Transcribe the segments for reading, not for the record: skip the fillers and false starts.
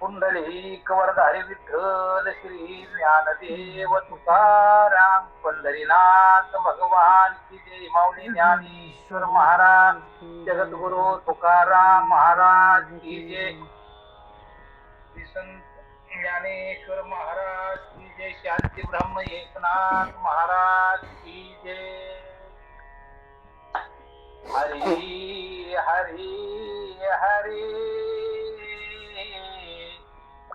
पुंडलिक वरदारी विठ्ठल श्री ज्ञानदेव तुकाराम पंढरीनाथ भगवान की जय. माऊली ज्ञानेश्वर महाराज जगद्गुरु तुकाराम महाराज की जय. संत ज्ञानेश्वर महाराज की जय. शांती ब्रह्म एकनाथ महाराज की जय. हरी हरी हरी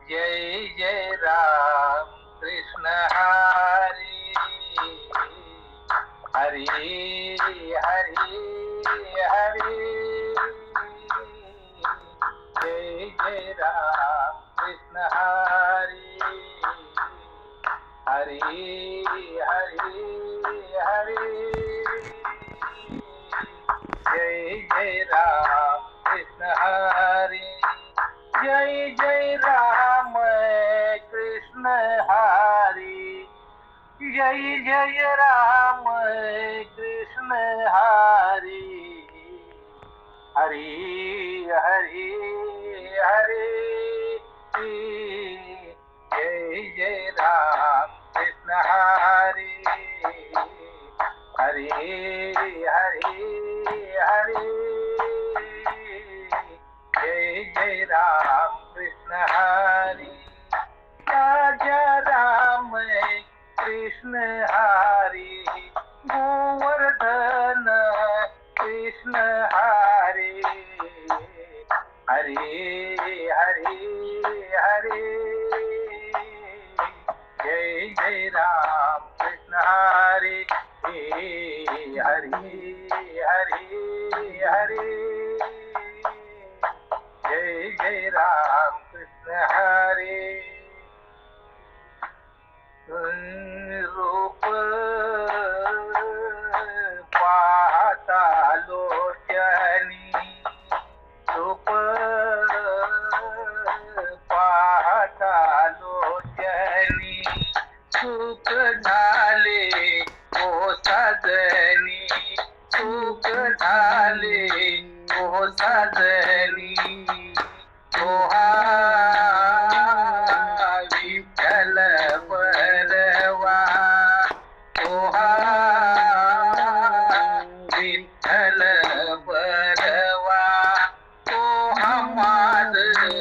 जय जय राम कृष्ण हरी हरी हरी हरी जय जय राम कृष्ण हरी हरी हरी हरी जय जय राम कृष्ण हरी. जय जय राम कृष्ण हरी. जय जय राम कृष्ण हरी हरी हरी हरी जय जय राम कृष्ण हरी हरी हरी हरी जय जय राम कृष्ण हरी. राजा राम कृष्ण हरी गोवर्धन कृष्ण हरी हरी हरी हरी जय जय राम कृष्ण हरी हरी हरी हरी जय जय राम कृष्ण हरी. रूप पाहता लोचनी रूप पाहता लोचनी सुख झाले ओ साजनी सुख झाले ओ साजनी ओहा विठ्ठल परवा ओहा विठ्ठल परवा ओहा माधव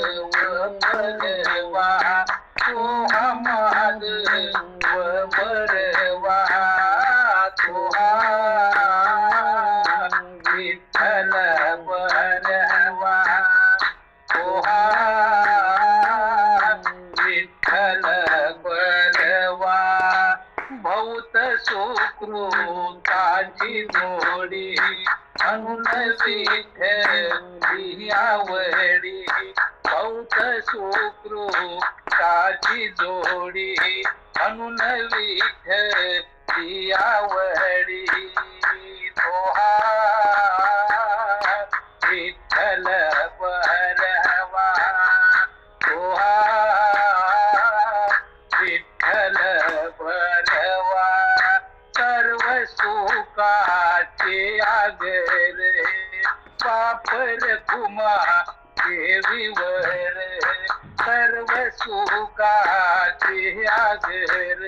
परवा ओहा माधव परवा ओहा विठ्ठल परवा ओहा विठ्ठल परवा. बहुत सुकृताची जोडी म्हणून विठ्ठली आवडी बहुत सुकृताची जोडी म्हणून विठ्ठली आवडी तोहा विठ्ठल परवा तोहा विठ्ठल परवा. सर्व सुखाचे आगर पापर कुमा देवीवर सर्व सुखाचे आगर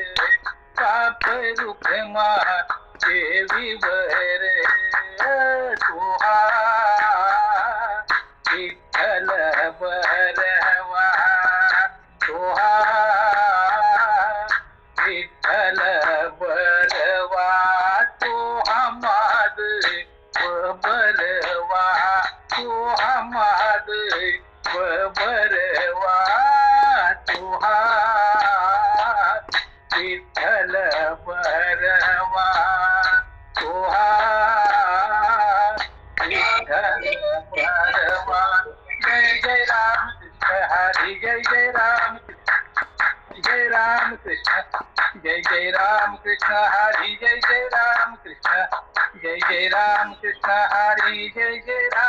पापर कुमा देवीवर तोहा विठ्ठल परवा तोहा विठ्ठल परवा तोहा माधव परवा तोहा माधव परवा तोहा विठ्ठल परवा तोहा विठ्ठल परवा. जय जय राम कृष्ण हरी जय जय राम जय राम कृष्ण जय जय राम कृष्ण हरी जय जय राम कृष्ण जय जय राम कृष्ण हरी जय जय राम.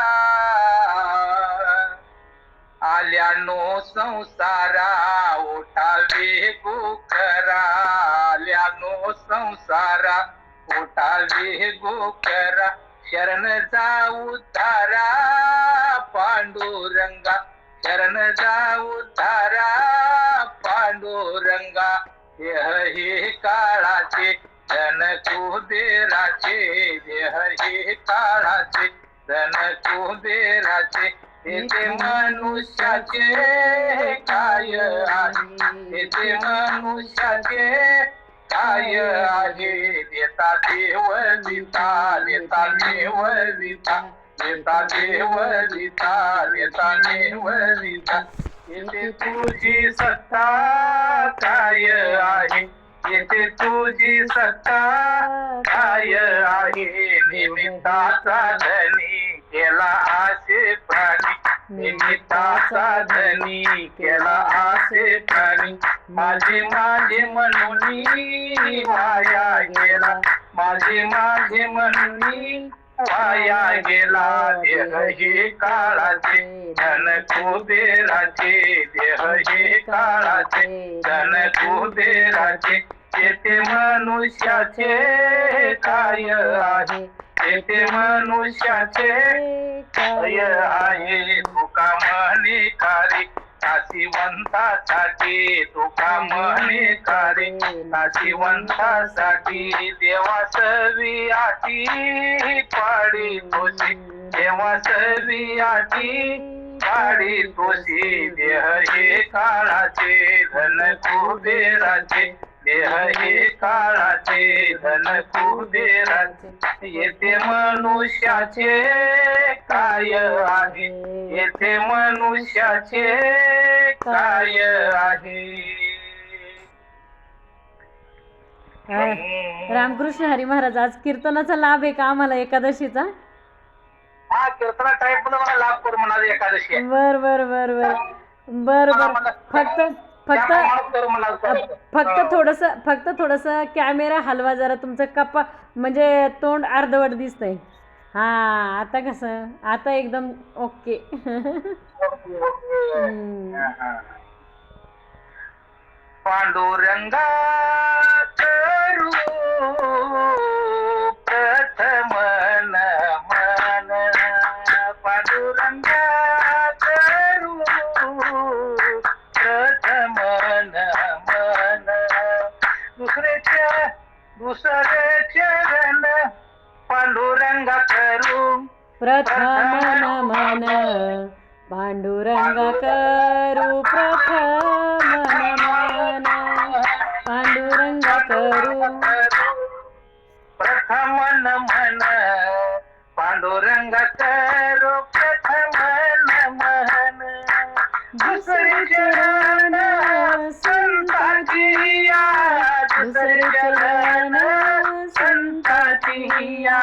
आल्यानो संसारा ओठावे गोखरा आल्यानो संसारा ओठावे गोखरा शरण जाऊ तारा पांडुरंगा शरण जाऊ धारा पांडुरंगा देह हे काळाचे धन कुबेराचे देह हे काळाचे धन कुबेराचे येथे मनुष्याचे काय आहे येथे मनुष्याचे काय आहे देता देव लिता देता देव लिता देता देव लिता देता देव लिता येथे तुझी सत्ता काय आहे येथे तुझी सत्ता काय आहे निमित्ताचा धनी केला आशे प्राणी निमित्ताचा धनी केला आशे प्राणी माझे माझे म्हणून वाया गेला माझे माझे म्हणून वाया गेला देह हे काळाचे धन कुबेराचे देह हे काळाचे धन कुबेराचे येथे मनुष्याचे काय आहे येथे मनुष्याचे काय आहे तुका म्हणे कार्य नाशिवंतासाठी तुका म्हणे कार्य नाशिवंतासाठी देवासवी आटी पाडी तोशी देवासवी आटी पाडी तोशी देह हे काळाचे धन कुबेराचे देह हे काळाचे धन कुबेराचे येथे मनुष्याचे काय आहे येथे मनुष्याचे काय आहे. रामकृष्ण हरी महाराज, आज कीर्तनाचा लाभ आहे का आम्हाला एकादशीचा? हा कीर्तना टाईप मध्ये मला लाभ करू म्हणा एकादशी. बर बर बर बर बर बर फक्त फक्त थोडस कॅमेरा हलवा जरा, तुमचं कपा म्हणजे तोंड अर्धवट दिसतंय. हा आता कसं, आता एकदम ओके. पांडुरंगा करू प्रथम नमन पांडुरंगा करू प्रथम नमन दुसरे चरण पांडुरंगा करू प्रथम नमन पांडुरंगा करू प्रथम नमन पांडुरंगा करू प्रथम नमन पांडुरंगा करू प्रथम नमन दुसरे चरण संताची या दुसरे चरण संताची या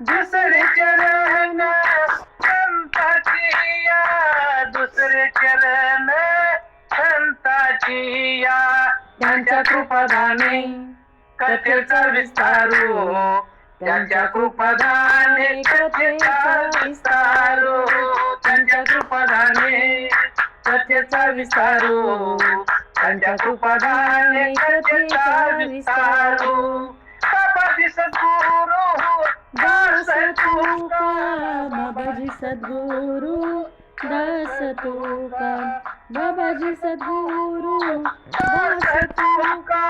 दुसरे चरण संताची या दुसरे चरण संताची या त्यांच्या कृपादाने कथेचा विस्तारू त्यांच्या कृपादाने कथेचा विस्तारू त्यांच्या कृपादाने कथेचा विस्तारू त्यांच्या कृपादाने कथेचा विस्तारू बाबाजी सद्गुरू दास तुका बाबाजी सद्गुरू दास तुका बाबाजी सद्गुरू दास तुका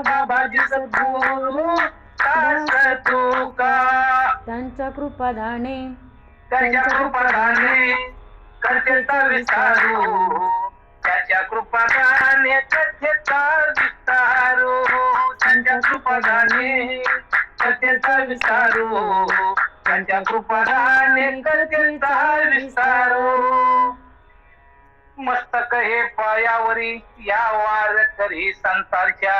बाबाजी सद्गुरू दास तुका त्यांच्या कृपादाने त्यांच्या कृपादाने कथेचा विस्तारू त्याच्या कृपादाने कथेचा विस्तारू त्यांच्या कृपादाने कथेचा विस्तारू त्यांच्या कृपादाने कथेचा विस्तारू मस्तक हे पायावरी या वारकरी संतांच्या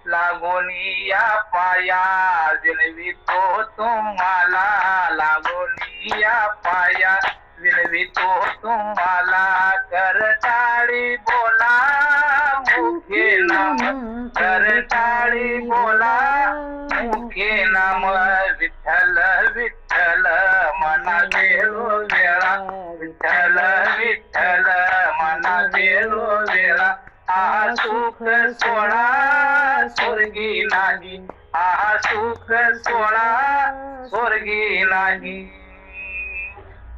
लागोनी या पाया विनवितो तुम्हाला लागोनी या पाया विनवितो तुम्हाला करताळी बोला मुखे नाम करताळी बोला मुखे नाम विठ्ठल विठ्ठल मना गेलो वेळा विठ्ठल विठ्ठल मना गेलो वेळा हा सुख सोळा स्वर्गी नाही हा सुख सोळा स्वर्गी नाही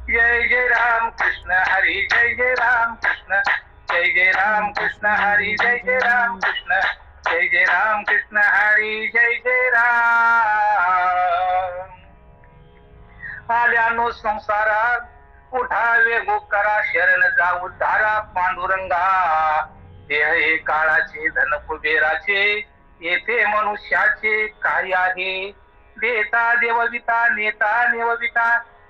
जय जय राम कृष्ण हरी जय जय राम कृष्ण जय जय राम कृष्ण हरी जय जय राम कृष्ण जय जय राम कृष्ण हरी जय जय राम. आल्यानो संसारात उठावे गोकरा शरण जा उद्धारा पांडुरंगा. देह हे काळाचे धन कुबेराचे येथे मनुष्याचे काय आहे. देता देवविता नेता नेवविता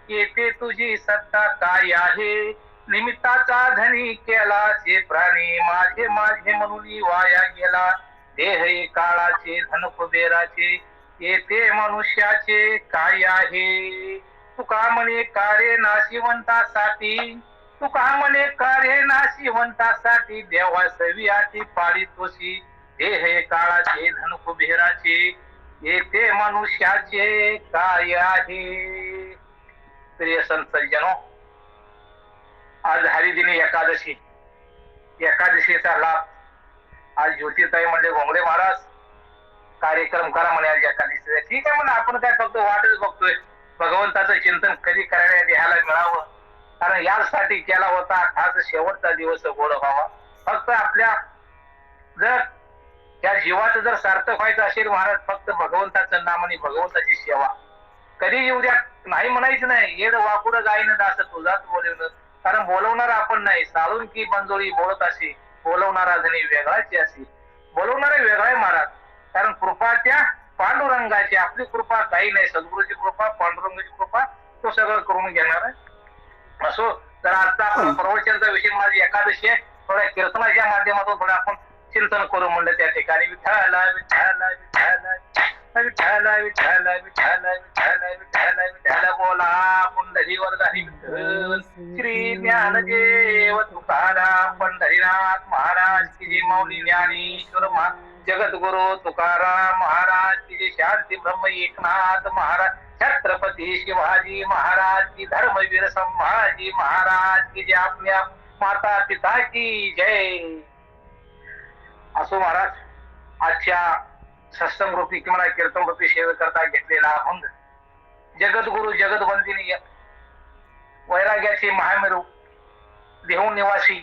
येथे तुझी सत्ता काय आहे. निमित्ताचा धनी केला जे प्राणी माझे माझे म्हणून वाया गेला. देह हे काळाचे धन कुबेराचे येथे मनुष्याचे काय आहे. तुका म्हणे कार्य नाशिवंतासाठी तुका म्हणे कार्य नाशिवंतासाठी देवा सवियाची पाळी तोशी. देह हे काळाचे धन कुबेराचे येथे मनुष्याचे काय आहे. प्रिय संत सज्जनो, आज हरिदिनी एकादशी. एकादशीचा लाभ आज ज्योतिताई म्हणजे घोंगडे महाराज कार्यक्रम करा म्हणे आज एकादशीचा. ठीक आहे म्हणून आपण काय फक्त वाटच बघतोय भगवंताचं चिंतन कधी करायला देहाला मिळावं. कारण यासाठी केला होता खास शेवटचा दिवस गोड व्हावा. फक्त आपल्या जर या जीवाचं जर सार्थक व्हायचं असेल महाराज फक्त भगवंताचं नाम आणि भगवंताची सेवा. कधी येऊ द्या नाही म्हणायचं नाही. येड वाकुड गायनं दास तुझाच बोलवलं. कारण बोलवणारा आपण नाही. साळून की बंजोळी बोलत असे बोलवणारा धनी वेगळाची असे. बोलवणारा वेगळा आहे महाराज. कारण कृपा त्या पांडुरंगाची. आपली कृपा काही नाही. सद्गुरूची कृपा पांडुरंगाची कृपा तो सगळं करून घेणार आहे. असो तर आजचा आपण प्रवचनाचा विषय माझी एकादशी आहे. थोड्या कीर्तनाच्या माध्यमातून थोडं आपण चिंतन करू म्हणलं त्या ठिकाणी. विठ्ठल विठ्ठल विठ्ठल विठ्ठल विठ्ठल विठ्ठल विठ्ठल विठ्ठल विठ्ठल बोला पुंडरीवर जाई विठ्ठल. श्री ज्ञानदेव तुकाराम पंढरीनाथ महाराज की जय. माऊली ज्ञानेश्वर जगद्गुरु तुकाराम महाराज की जय. शांती ब्रह्म एकनाथ महाराज छत्रपती शिवाजी महाराज की. धर्मवीर संभाजी महाराज की जय. आपल्या माता पिता की जय. असो महाराज, आजच्या सत्संग रूपी किंवा कीर्तन रूपी सेवे करता घेतलेला अभंग जगद्गुरु जगदवंदिनी वैराग्याचे महामेरू देहू निवासी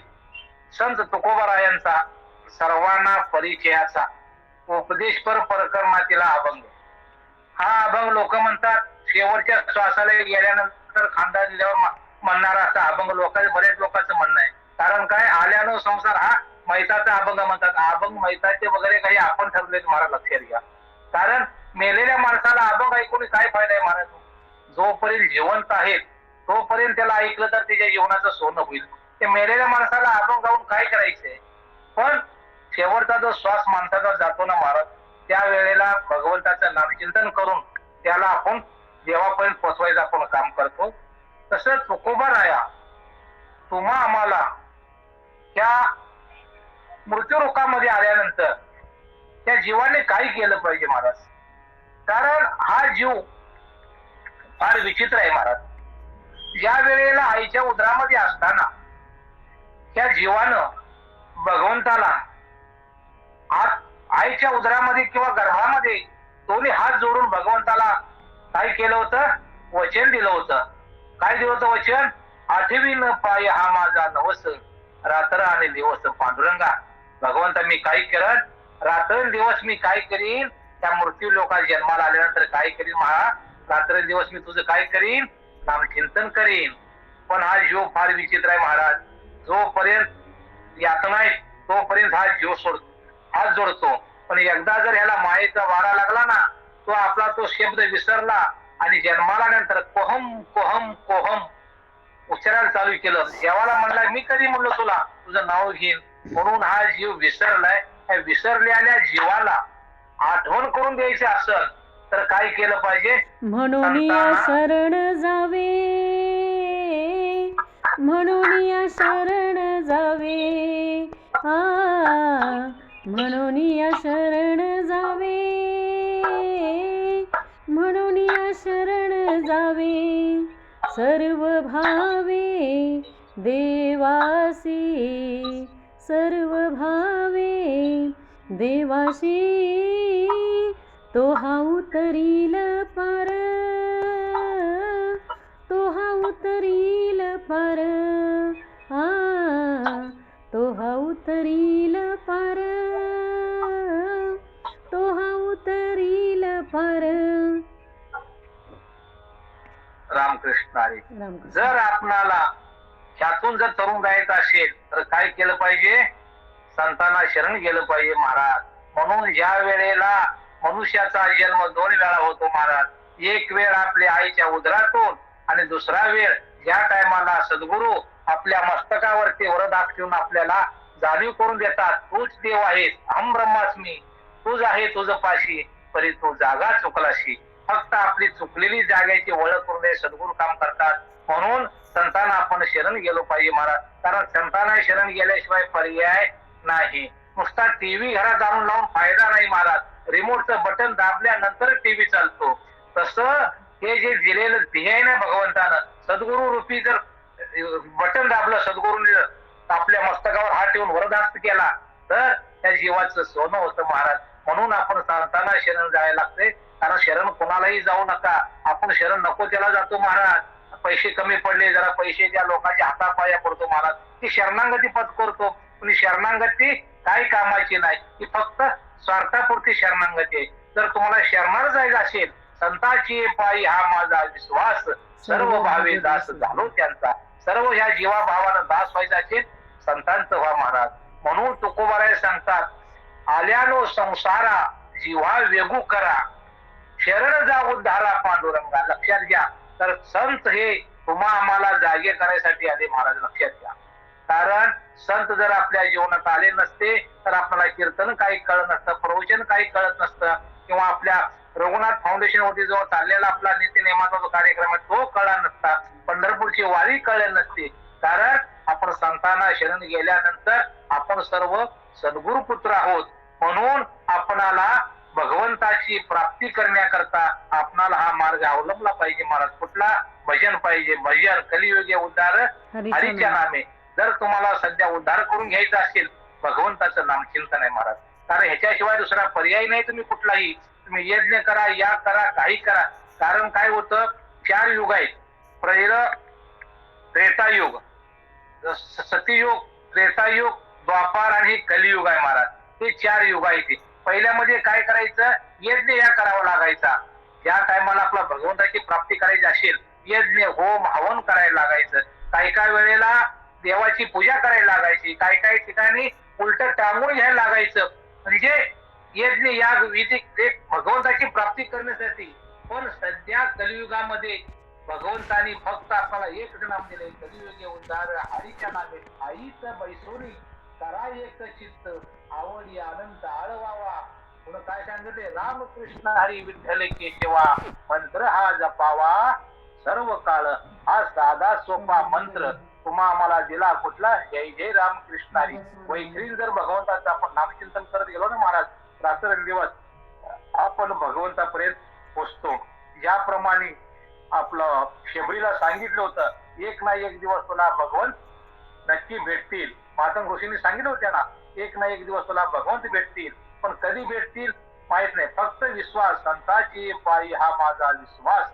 संत तुकोबारायांचा सर्वांना परिचयाचा उपदेशपर परकर्मातीला अभंग. हा अभंग लोक म्हणतात शेवटच्या श्वासाला गेल्यानंतर खांदा दिल्यावर म्हणणारा असा अभंग लोकांचं बरेच लोकांचं म्हणणं आहे. कारण काय आल्यानो संसार हा मैताचा अभंग म्हणतात. अभंग मैताचे वगैरे काही आपण ठरले तुम्हाला लक्षात घ्या. कारण मेलेल्या माणसाला अभंग ऐकून काय फायदा आहे महाराज. जोपर्यंत जिवंत आहेत तोपर्यंत त्याला ऐकलं तर त्याच्या जीवनाचं सोनं होईल. ते मेलेल्या माणसाला अभंग गाऊन काय करायचंय. पण शेवटचा जो श्वास माणसाचा जातो ना महाराज त्या वेळेला भगवंताचं नामचिंतन करून त्याला आपण देवापर्यंत पोचवायचं आपण काम करतो. तसं तुकोबाराया तुम्हा आम्हाला त्या मृत्यूरोगामध्ये आल्यानंतर त्या जीवाने काय केलं पाहिजे महाराज. कारण हा जीव फार विचित्र आहे महाराज. ज्या वेळेला आईच्या उदरामध्ये असताना त्या जीवानं भगवंताला आईच्या उदरामध्ये किंवा गर्भामध्ये दोन्ही हात जोडून भगवंताला काय केलं होतं. वचन दिलं होतं. काय दिलं होतं वचन. आठवी न पाय हा माझा नवस रात्र आणि दिवस पांडुरंगा. भगवंता मी काय केलं रात्र दिवस मी काय करीन. त्या मृत्यू लोकात जन्माला आल्यानंतर काय करीन महा. रात्र दिवस मी तुझं काय करीन नामचिंतन करीन. पण हा जीव फार विचित्र आहे महाराज. जोपर्यंत यातना आहे तोपर्यंत हा जीव हात जोडतो. पण एकदा जर ह्याला मायेचा वारा लागला ना तो आपला तो शब्द विसरला आणि जन्माला नंतर कोहम कोहम कोहम उच्चारायला चालू केलं. देवाला म्हणला मी कधी म्हणलो तुला तुझं नाव घेईन. म्हणून हा जीव विसरलाय. विसरलेल्या जीवाला आठवण करून द्यायचं असेल तर काय केलं पाहिजे. म्हणून या शरण जावे म्हणून या शरण जावे म्हणून या शरण जावे म्हणून या शरण जावे. सर्व भावे देवासी सर्व भावे देवाशी तो हा उतरील पार तो हा उतरील पार, तो हा उतरील पार, तो हा उतरील पार. रामकृष्ण हरी. रामकृष्ण. जर आपणाला ह्यातून जर तरुण जायचं असेल तर काय केलं पाहिजे? संतांना शरण गेलं पाहिजे महाराज. म्हणून ज्या वेळेला मनुष्याचा जन्म 2 वेळा होतो महाराज, एक वेळ आपल्या आईच्या उदरातून आणि दुसरा वेळ ज्या टायमाला सद्गुरू आपल्या मस्तकावरती वरदान ठेवून आपल्याला जाणीव करून देतात, तूच देव आहेस, अहम ब्रह्मास्मी, तूच आहे तुझ पाशी, परी तू जागा चुकलाशी. फक्त आपली चुकलेली जागेची ओळख करून दे सद्गुरू काम करतात. म्हणून संतांना आपण शरण गेलो पाहिजे महाराज. कारण संतांना शरण गेल्याशिवाय पर्याय नाही. नुसता टीव्ही घरात आणून लावून फायदा नाही महाराज. रिमोटचं बटन दाबल्यानंतर टीव्ही चालतो. तसं हे जे दिलेलं ध्येय ना भगवंतानं, सद्गुरु रूपी जर बटन दाबलं, सद्गुरूंनी आपल्या मस्तकावर हात ठेवून वरदास्त केला तर त्या जीवाचं सोनं होतं महाराज. म्हणून आपण संतांना शरण जायला लागते. कारण शरण कोणालाही जाऊ नका. आपण शरण नको त्याला जातो महाराज. पैसे कमी पडले, जरा पैसे ज्या लोकांच्या हातापाया पडतो महाराज, ती शरणागती पत्करतो. पण शरणागती काही कामाची नाही, ती फक्त स्वार्थापुरती शरणागती आहे. जर तुम्हाला शरणार जायचं असेल, संतांची पायी हा माझा विश्वास, सर्व भावे दास झालो त्यांचा. सर्व ह्या जीवाभावानं दास व्हायचा असेल, संतांचं व्हा महाराज. म्हणून तुकोबाराय सांगतात, आल्यानो संसारा जीवा वेगू करा, शरण जा उद्धारा पांडुरंगा. लक्षात घ्या. तर संत हे तुम्हा आम्हाला जागे करायसाठी आले महाराज, लक्षात घ्या. कारण संत जर आपल्या जीवनात आले नसते तर आपल्याला कीर्तन काही कळत नसतं, प्रवचन काही कळत नसतं, किंवा आपल्या रघुनाथ फाउंडेशन वरती जो चाललेला आपला नित्यनेमाचा जो कार्यक्रम आहे तो कळला नसता, पंढरपूरची वारी कळली नसते. कारण आपण संतांना शरण गेल्यानंतर आपण सर्व सद्गुरु पुत्र आहोत. म्हणून आपणाला भगवंताची प्राप्ती करण्याकरता आपणाला हा मार्ग अवलंबला पाहिजे महाराज. कुठला? भजन पाहिजे. भजन कलियुगे उद्धार हरीच्या नामे. जर तुम्हाला सध्या उद्धार करून घ्यायचा असेल, भगवंताचं नामचिंतन आहे महाराज. कारण ह्याच्याशिवाय दुसरा पर्याय नाही. तुम्ही कुठलाही, तुम्ही यज्ञ करा, या करा, काही करा. कारण काय होतं, 4 युग आहेत. पहिलं त्रेतायुग, सतीयुग, त्रेतायुग, द्वापार आणि कलियुग आहे महाराज. हे 4 युग आहेत. पहिल्यामध्ये काय करायचं? यज्ञ या करावा लागायचा. ज्या टायमाला आपला भगवंताची प्राप्ती करायची असेल, यज्ञ होम हवन करायला लागायचं. काही काही वेळेला देवाची पूजा करायला लागायची. काही काही ठिकाणी उलट टांगून घ्यायला लागायचं. म्हणजे यज्ञ याग विधी भगवंताची प्राप्ती करण्यासाठी. पण सध्या कलियुगामध्ये भगवंतानी फक्त आपल्याला एक नाम दिले, कलियुगे उद्धार हरीच्या नामे. आईच बैसोरी करा एक चित्त, आवडी आनंद आळवावा. पुढे काय सांगते? रामकृष्ण हरी विठ्ठल केशवा, मंत्र हा जपावा सर्व काळ. हा साधा सोपा मंत्र तुम्हा आम्हाला दिला. कुठला? जय जय रामकृष्ण हरी. वैखरी जर भगवंताचं आपण नामचिंतन करत गेलो ना महाराज, रात्रंदिवस आपण भगवंतापर्यंत पोचतो. ज्याप्रमाणे आपलं शेबरीला सांगितलं होतं, एक ना एक दिवस तुला भगवंत नक्की भेटतील. मातंग ऋषींनी सांगितलं होतं ना, एक ना एक दिवस तुला भगवंत भेटतील. पण कधी भेटतील माहित नाही. फक्त विश्वास, संतांची पायी हा माझा विश्वास,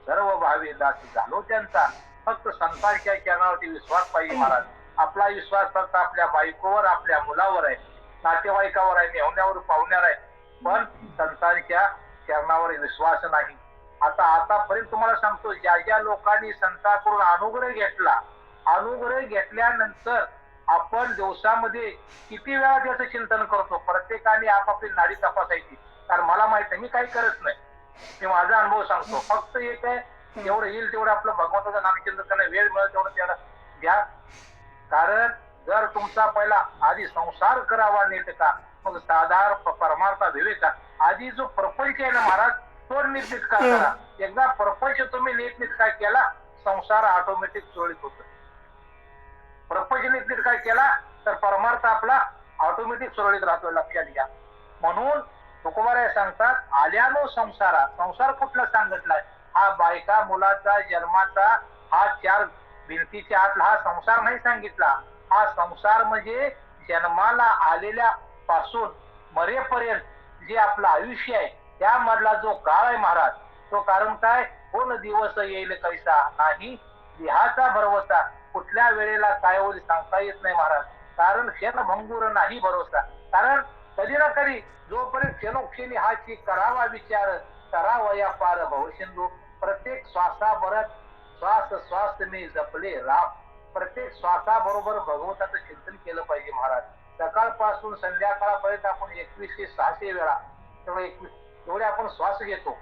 सर्व भावे दास झालो त्यांचा. फक्त संतांच्या चरणावरती विश्वास पाहिजे महाराज. आपला विश्वास फक्त आपल्या बायकोवर, आपल्या मुलावर आहे, नातेवाईकावर आहे, मेहण्यावर, पाहुण्यावर आहे. पण संतांच्या चरणावर विश्वास नाही. आतापर्यंत तुम्हाला सांगतो, ज्या ज्या लोकांनी संतांकडून अनुग्रह घेतला, अनुग्रह घेतल्यानंतर आपण दिवसामध्ये किती वेळा त्याचं चिंतन करतो? प्रत्येकाने आपापली नाडी तपासायची. कारण मला माहित आहे, मी काही करत नाही. मी माझा अनुभव सांगतो. फक्त एक आहे, जेवढं येईल तेवढं आपलं भगवंताचं नामचिंतन करणं, वेळ मिळेल तेवढं त्याला घ्या. कारण जर तुमचा पहिला आधी संसार करावा नीट का, मग साधारण परमार्थ विवेका. आधी जो प्रपंच आहे ना महाराज, तो नीटनेटका करा. एकदा प्रपंच तुम्ही नीटनेटका केला, संसार ऑटोमॅटिक सुरळीत होतो. प्रपंच नीटनेटका केला तर परमार्थ आपला ऑटोमॅटिक सुरळीत राहतो. लक्षात घ्या. म्हणून तुकोबाराय सांगतात, आल्यानो संसारा. संसार कुठला सांगितलाय? हा बायका मुलाचा जन्माचा, हा 4 भिंतीच्या आतला हा संसार नाही सांगितला. हा संसार म्हणजे जन्माला आलेल्या पासून मरेपर्यंत जे आपलं आयुष्य आहे, त्यामधला जो काळ आहे महाराज, तो कारण काय? कोण दिवस येईल कैसा नाही, देहाचा भरवसा कुठल्या वेळेला काय होईल सांगता येत नाही महाराज. कारण क्षण भंगूर नाही भरोसा. कारण कधी ना कधी जोपर्यंत क्षणोक्षणी हा करावा विचार, करावया पार भवसिंधू. प्रत्येक श्वासाबरोबर श्वास श्वास मी जपले राम. प्रत्येक श्वासाबरोबर भगवंताचं चिंतन केलं पाहिजे महाराज. सकाळपासून संध्याकाळपर्यंत आपण 2106 वेळा एवढे आपण श्वास घेतो.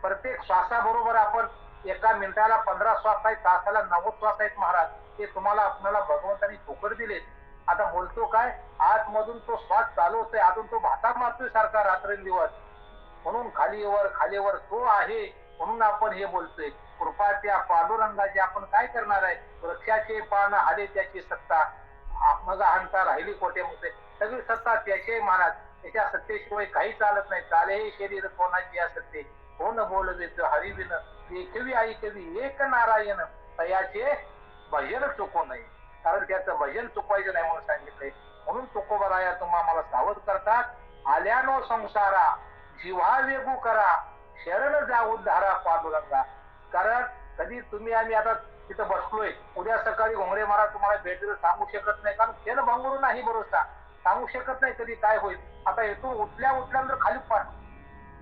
प्रत्येक श्वासाबरोबर आपण एका मिनिटाला 15 श्वास आहेत, तासाला 90 श्वास आहेत महाराज. ते तुम्हाला आपल्याला भगवंतांनी फुकट दिलेत. आता बोलतो काय, आतमधून तो श्वास चालवतोय, अजून तो भाता मारतोय सारखा रात्रंदिवस. म्हणून खालीवर तो आहे म्हणून आपण हे बोलतोय. कृपा त्या पांडुरंगाची आपण काय करणार आहे. वृक्षाचे पान आले त्याची सत्ता, मग अहंता राहिली कोठे मुते. सगळी सत्ता त्याचे महाराज. त्याच्या सत्तेशिवाय काही चालत नाही. चाले हे शरीर कोणाची असते, कोण बोलवित हरिविन. एकवी ऐकवी एक नारायण, तयाचे भजन चुकू नये. कारण त्याचं भजन चुकवायचं नाही म्हणून सांगितलंय. म्हणून तुकोबराया तुम्हा मला सावध करतात. आल्यानो संसारा जीवा वेगू करा, शरण जा उद्धारा पांडुरंगा. कारण कधी तुम्ही आम्ही आता तिथं बसलोय, उद्या सकाळी घोंगडे महाराज तुम्हाला भेटलं सांगू शकत नाही. कारण क्षण भंगूर नाही भरोसा. सांगू शकत नाही कधी काय होईल. आता इथून उठल्यानंतर खाली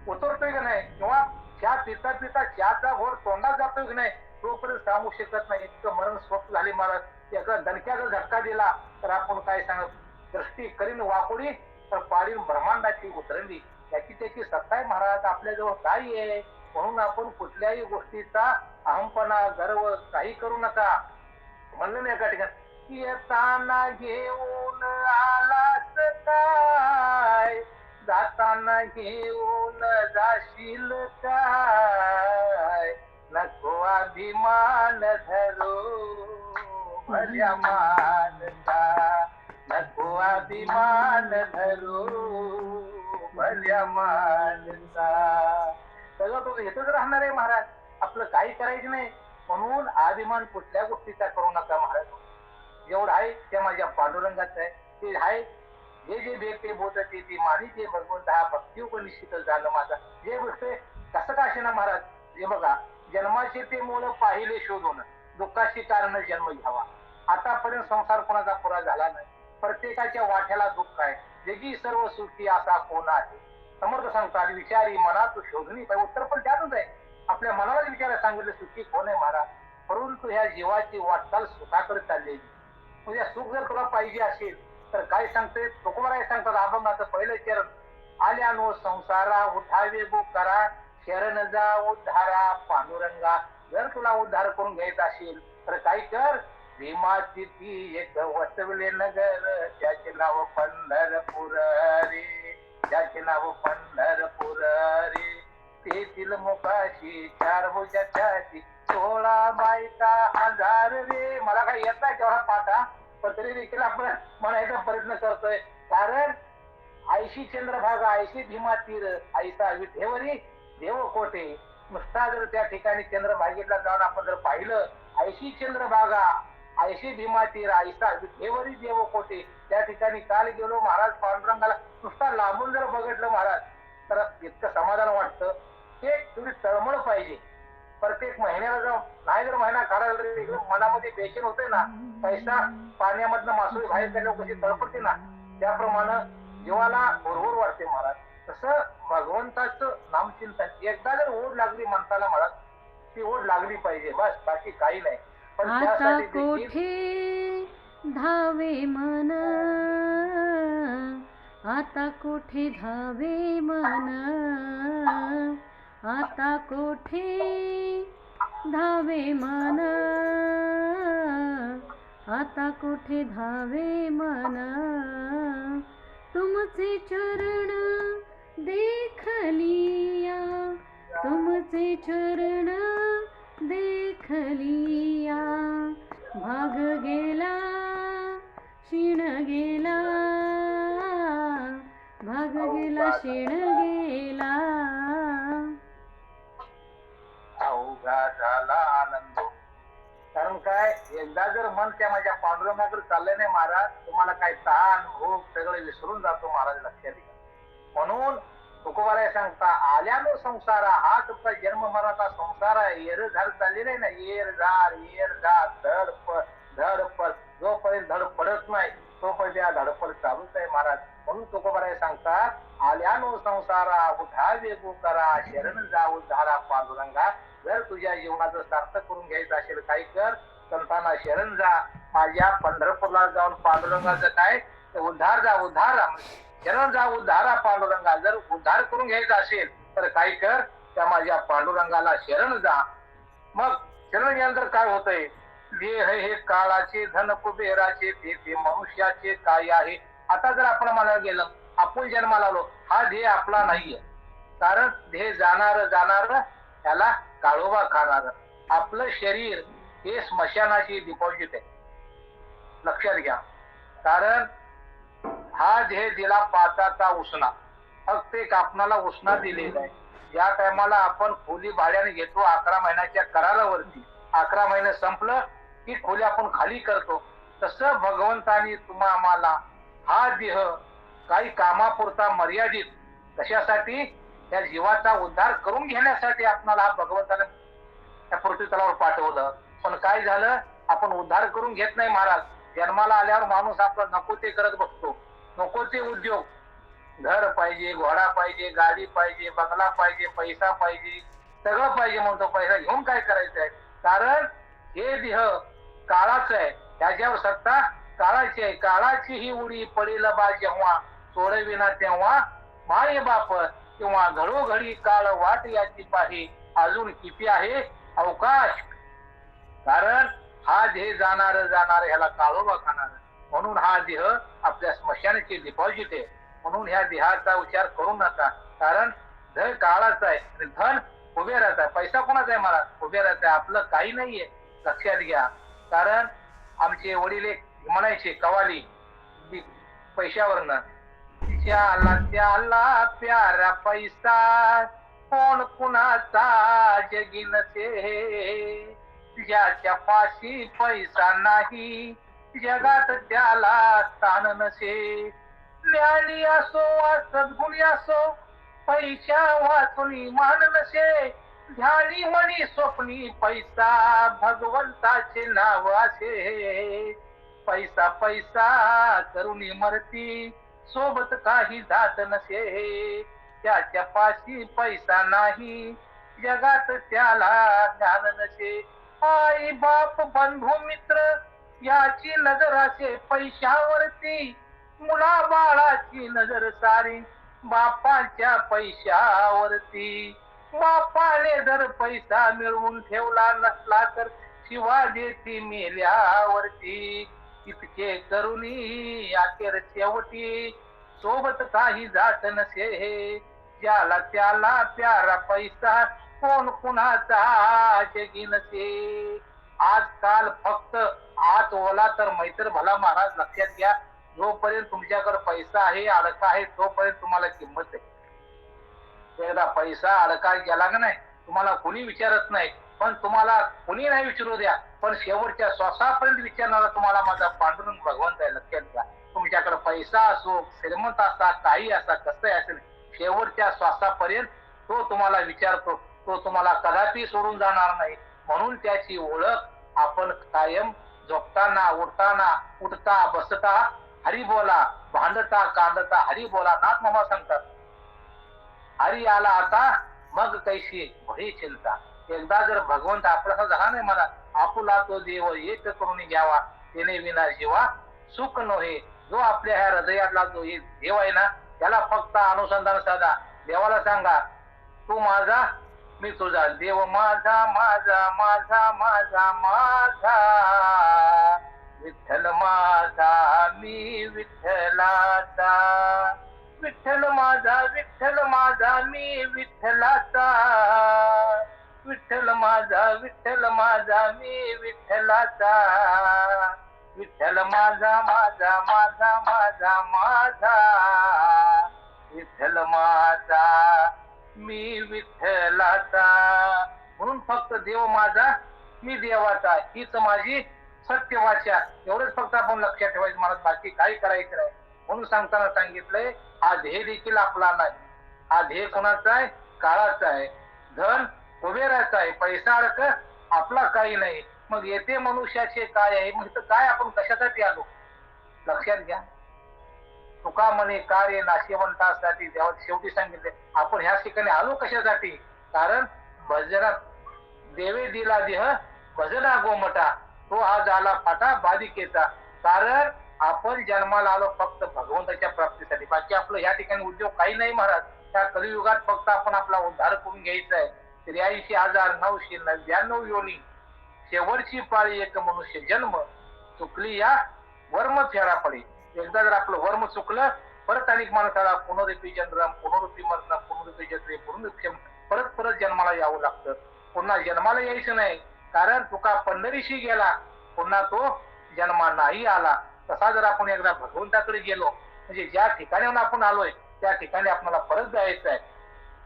उतरतोय की नाही, किंवा चहा पिता चहाचा घोर तोंडात जातोय की नाही, तोपर्यंत सांगू शकत नाही. इतकं मरण स्वप्न झाले महाराज. एका दणक्याचा झटका दिला तर आपण काय सांगत, दृष्टी करीन वाकुडी तर पाडीन ब्रह्मांडाची उतरंडी. याची त्याची सत्ता आहे महाराज. आपल्याजवळ काय आहे. म्हणून आपण कुठल्याही गोष्टीचा अहमपणा गर्व काही करू नका. म्हणलं नाही एका ठिकाणी, येताना घेऊन आलास काय, जाताना घेऊन जाशील काय. नको अभिमान धरू भल्या मानसा, नको अभिमान धरू भल्या मानसा. सगळं तो येतच राहणार आहे महाराज. आपलं काही करायचं नाही. म्हणून अभिमान कुठल्या गोष्टीचा करू नका महाराज. जेवढं आहे ते माझ्या पांडुरंगाचं आहे. ते आहे जे जे भेटते बोलते ती मारी जे भगवंत हा भक्ती उपनिषित झालं माझा. जे बघते कसं का असे ना महाराज. जे बघा, जन्माचे ते मूळ पाहिले शोधून, दुःखाची कारण जन्म घ्यावा. आतापर्यंत संसार कोणाचा पुरा झाला नाही. प्रत्येकाच्या वाट्याला दुःख आहे. जगी सर्व सुखी असा कोण आहे. समर्थ सांगतात, विचारी मनात शोधणी पाहिजे. उत्तर पण त्यातच आहे. आपल्या मनालाच विचारायला सांगितलं सुखी कोण आहे महाराज. परंतु ह्या जीवाची वाटचाल सुखाकडे चाललेली. म्हणजे सुख जर तुला पाहिजे असेल तर काय सांगते तुकोबराय सांगतात, अभंगाचं पहिलं चरण, आल्यानो संसारा उठावे गो करा, शरण जा उद्धारा पांडुरंगा. जर तुला उद्धार करून घ्यायचा असेल तर काय कर, भीमाची ती एक वसवले नगर, त्याचे नाव पंढरपूर रे, त्याचे नाव पंढरपूर रे. तेथील मुखाशी 4 भुजाची 16 बायका 1000 रे. मला काय येत नाही तेवढा पाठा, पण तरी देखील आपण म्हणायचा प्रयत्न करतोय. कारण आयशी चंद्रभागा, आयशी भीमा तीर, आयसा विठेवरी देव कोठे. नुसता जर त्या ठिकाणी चंद्रभागेला जाऊन आपण जर पाहिलं, आयशी चंद्रभागा, आयशी भीमा तीर, आयसा विठेवरी देव कोठे. त्या ठिकाणी काल गेलो महाराज पांडुरंगाला नुसता लांबून जर बघितलं महाराज तर इतकं समाधान वाटतं. ते थोडी तळमळ पाहिजे. प्रत्येक महिन्याला जाऊन नाही जर महिना काढायला मनामध्ये बेचैन होते ना, पैसा पाण्यामधनं मासोळी बाहेर काढल्यावर कशी तळपडते ना, त्याप्रमाणे जीवाला भरभर वाटते महाराज. तसं भगवंताचं नामचिंतन एकदा जर ओढ लागली माणसाला महाराज, ती ओढ लागली पाहिजे बस, बाकी काही नाही. पण आता त्यासाठी कोठे धावे मन, आता कोठे धावे मन, आता कोठे धावे मन, आता कोठे धावे मन. तुमचे चरण देखलिया, तुमचे चरण देखलिया. भाग गेला क्षीण गेला, भाग गेला क्षीण गेला. अवघा झाला आनंद. कारण काय, एकदा जर मन त्या माझ्या पांडुरंगाकडे चाललं नाही महाराज, तुम्हाला काय ताण भूक सगळं विसरून जातो महाराज, लक्षात घ्या. म्हणून तुकोबाराय सांगता आल्यानो संसारा हा तुमचा जन्म मराठा संसार आहे. येर झाड चाललेलं आहे ना, येर झाड धडपड जोपर्यंत धड पडत नाही तोपर्यंत या धडपड चालूच आहे महाराज. म्हणून तुकोबाराय सांगतात आल्यानो संसारा उठा वेगू करा शरण जाऊ धारा पांडुरंगा. जर तुझ्या जीवनाचं सार्थक करून घ्यायचं असेल काही कर, संतांना शरण जा. माझ्या पंढरपूरला जाऊन पांडुरंगाचं काय उद्धार जा, उद्धार शरण जा उद्धारा पांडुरंगा. जर उद्धार करून घ्यायचा असेल तर काय कर, त्या माझ्या पांडुरंगाला शरण जा. मग शरण गेल्यानंतर काय होतंय, देह हे काळाचे धन कुबेराचे ते मनुष्याचे काय आहे. आता जर आपण म्हणायला गेलं आपण जन्माला आलो हा ध्येय आपला नाहीये, कारण ध्येय जाणार त्याला काळोबा खाणार. आपलं शरीर हे स्मशानाची डिपॉझिट आहे, लक्षात घ्या. कारण हा ध्येय दिला पाचाचा उसना, फक्त एक आपणाला उसना दिलेला आहे. ज्या टायमाला आपण खोली भाड्याने घेतो 11 महिन्याच्या करारावरती, 11 महिने संपलं की खोली आपण खाली करतो, तसं भगवंतानी आम्हाला हा देह काही कामापुरता मर्यादित कशासाठी, त्या जीवाचा उद्धार करून घेण्यासाठी आपल्याला हा भगवंताने त्या पृथ्वी तलावर पाठवलं. पण काय झालं, आपण उद्धार करून घेत नाही महाराज. जन्माला आल्यावर माणूस आपलं नको ते करत बसतो, नको ते उद्योग, घर पाहिजे, घोडा पाहिजे, गाडी पाहिजे, बंगला पाहिजे, पैसा पाहिजे, सगळं पाहिजे म्हणतो. पैसा घेऊन काय करायचंय, कारण हे देह काळाच आहे, त्याच्यावर सत्ता काळाची आहे. काळाची ही उडी पडेल बा जेव्हा, सोडविना तेव्हा माय बाप, किंवा घडोघडी काळ वाट याची पाही, अजून किती आहे अवकाश. कारण हा देह जाणार ह्याला काळोबा खाणार. म्हणून हा देह आपल्या स्मशानाची डिपॉझिट आहे. म्हणून ह्या देहाचा विचार करू नका, कारण धन काळाचा आहे आणि धन कुबेराचा आहे. पैसा कोणाचा आहे महाराज, कुबेराचा आहे, आपलं काही नाहीये, लक्षात घ्या. कारण आमचे वडील एक म्हणायचे कवाली पैशावरनं, त्याला प्यारा पैसा कोण कुणाचा जगीन से, ज्याच्या पाशी पैसा नाही जगात त्याला स्थान नसे. ज्ञानी असो वा सद्गुणी असो पैशा वाचून मान नसे, ध्यानी मनी स्वप्नी पैसा भगवंताचे नाव असे. पैसा पैसा करून मरती सोबत काही जात नसे, त्याच्या पाशी पैसा नाही जगात त्याला ज्ञान नसे. आई बाप बंधू मित्र याची नजर असे पैशावरती, मुला बाळाची नजर सारी बापाच्या पैशावरती. बापाने जर पैसा मिळवून ठेवला नसला तर शिवा देती मेल्यावरती. इतके करुणी अखेर शेवटी सोबत काही जात नसे, ज्याला त्याला प्यारा पैसा कोण कुणाचा जगी नसे. आजकाल फक्त आत ओला तर मैत्र भला महाराज, लक्षात घ्या. जोपर्यंत तुमच्याकडे पैसा आहे, अडका आहे, तोपर्यंत तुम्हाला किंमत आहे. एकदा पैसा अडका गेला का नाही तुम्हाला कोणी विचारत नाही, पण तुम्हाला कोणी नाही विचारू द्या, पण शेवटच्या श्वासापर्यंत विचारणारा तुम्हाला माझा पांडुरंग भगवंत आहे, लक्षात घ्या. तुमच्याकडे पैसा असो, श्रीमंत असा, काही असा, कसंही असेल, शेवटच्या श्वासापर्यंत तो तुम्हाला विचारतो, तो तुम्हाला कदापि सोडून जाणार नाही. म्हणून त्याची ओळख आपण कायम झोपताना, उठता बसता हरी बोला, भांडता कांदता हरी बोला. नाथ मामा सांगतात हरी आला आता मग कैशी भरी चिंता. एकदा जर भगवंत आपला झाला नाही मला, आपुला तो देव एक करून घ्यावा, त्याने विना जीवा सुख नव्हे. जो आपल्या ह्या हृदयातला जो देव आहे ना, त्याला फक्त अनुसंधान साधा. देवाला सांगा तू माझा मी तुझा, देव माझा माझा माझा माझा माझा, विठ्ठल माझा मी विठ्ठलाचा. विठ्ठल माझा मी विठ्ठलाचा. विठ्ठल माझा मी विठ्ठलाचा. विठ्ठल माझा माझा माझा माझा माझा, विठ्ठल माझा मी विठ्ठलाचा. म्हणून फक्त देव माझा मी देवाचा, हीच माझी सत्य वाचा. एवढंच फक्त आपण लक्षात ठेवायचं, मला बाकी काही करायचं नाही. म्हणून सांगताना सांगितलंय हा ध्येय देखील आपला नाही, हा ध्येय कोणाचा आहे? काळाचा आहे. धन कुबेराचा आहे, पैसा अडक आपला काही नाही. मग येथे मनुष्याचे काय आहे? मग काय आपण कशासाठी आलो? लक्षात घ्या. तुका म्हणे कार्य नाशिवंतासाठी देवा शेवटी सांगितले आपण ह्या ठिकाणी आलो कशासाठी? कारण भजनात देवे दिला देह भजना गोमटा, तो हा झाला फाटा बाधिकेचा. कारण आपण जन्माला आलो फक्त भगवंताच्या प्राप्तीसाठी. बाकी आपलं ह्या ठिकाणी उद्योग काही नाही महाराज. त्या कलियुगात फक्त आपण आपला उद्धार करून घ्यायचा आहे. 83,999 योनी, शेवटची पाळी एक मनुष्य जन्म, चुकली या वर्म फेरा पडे. एकदा जर आपलं वर्म चुकलं परत अनेक माणसाला पुनरुपी जन्म, पुनरुपी मरण, पुनरुपी जन्म, पुनरुपी परत परत जन्माला यावं लागतं. पुन्हा जन्माला यायचं नाही. कारण तुका पंढरीशी गेला पुन्हा तो जन्मा नाही आला. तसा जर आपण एकदा भगवंताकडे गेलो म्हणजे ज्या ठिकाणी आपण आलोय त्या ठिकाणी आपल्याला परत जायचं आहे.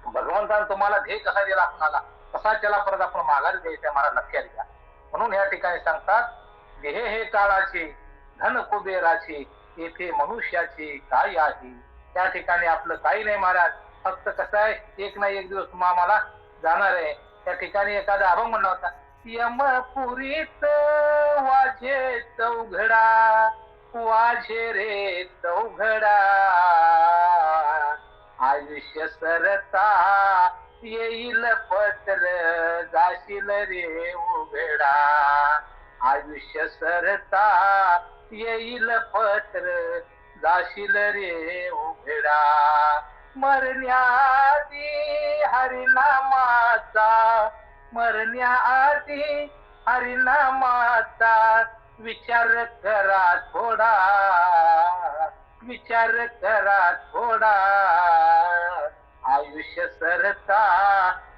भगवंताने तुम्हाला ध्येय कसा दिला आपणाला तसा त्याला परत आपण माघारी द्यायचंय. मला लक्षात घ्या. म्हणून या ठिकाणी सांगतात देह हे काळाचे, धन कुबेराचे, येथे मनुष्याचे काय आहे? त्या ठिकाणी आपलं काही नाही महाराज. फक्त कसं आहे एक ना एक दिवस तुम्हाला जाणार आहे. त्या ठिकाणी एखादा अभंग म्हणला होता, यमपुरीत वाझे चौघडा, वाझे रे चौघडा, आयुष्य सरता येईल पत्र जाशील रे उघडा, आयुष्य सरता येईल पत्र जाशील रे उघडा, मरण्याआधी हरिनामाचा, मरण्याआधी हरिनामाचा विचार करा थोडा, विचार करा थोडा, आयुष्य सरता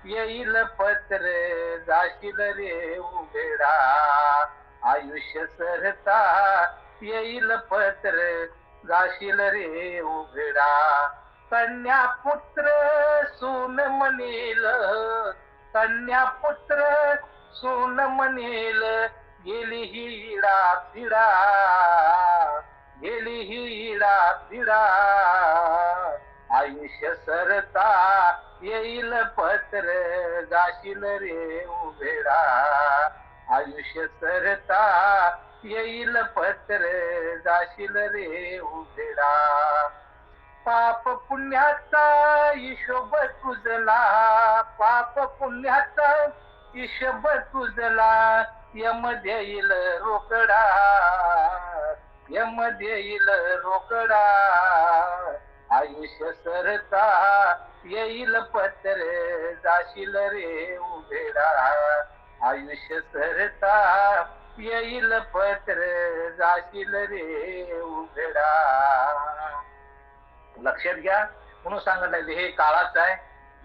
येईल पत्र जाशील रे उघडा, आयुष्य सरता येईल पत्र जाशील रे उघडा, कन्या पुत्र सून म्हणेल, कन्या पुत्र सून म्हणेल, गेली ही इडा पिडा, गेली ही इडा पिडा, आयुष्य सरता येईल पत्र जाशील रे उघडा, आयुष्य सरता येईल पत्र जाशील रे उघडा, पाप पुण्याचा हिशोब तुझला, पाप पुण्याचा हिशोब तुझला, यम देईल रोकडा, यम देईल रोकडा, आयुष्य सरता येईल पत्र जाशील रे उघडा, आयुष्य सरता येईल पत्र जाशील रे उघडा. लक्षात घ्या. म्हणून सांगितलं हे काळाचं आहे,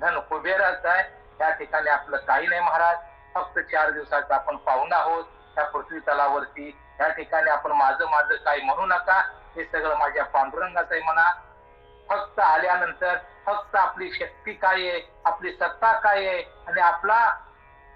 धन कुबेराचं आहे. त्या ठिकाणी आपलं काही नाही महाराज. फक्त 4 दिवसाचा आपण पाहुणा आहोत त्या पृथ्वी तलावरती. त्या ठिकाणी आपण माझं माझं काही म्हणू नका, हे सगळं माझ्या पांडुरंगाचं आहे म्हणा. फक्त आल्यानंतर फक्त आपली शक्ती काय आहे, आपली सत्ता काय आहे आणि आपला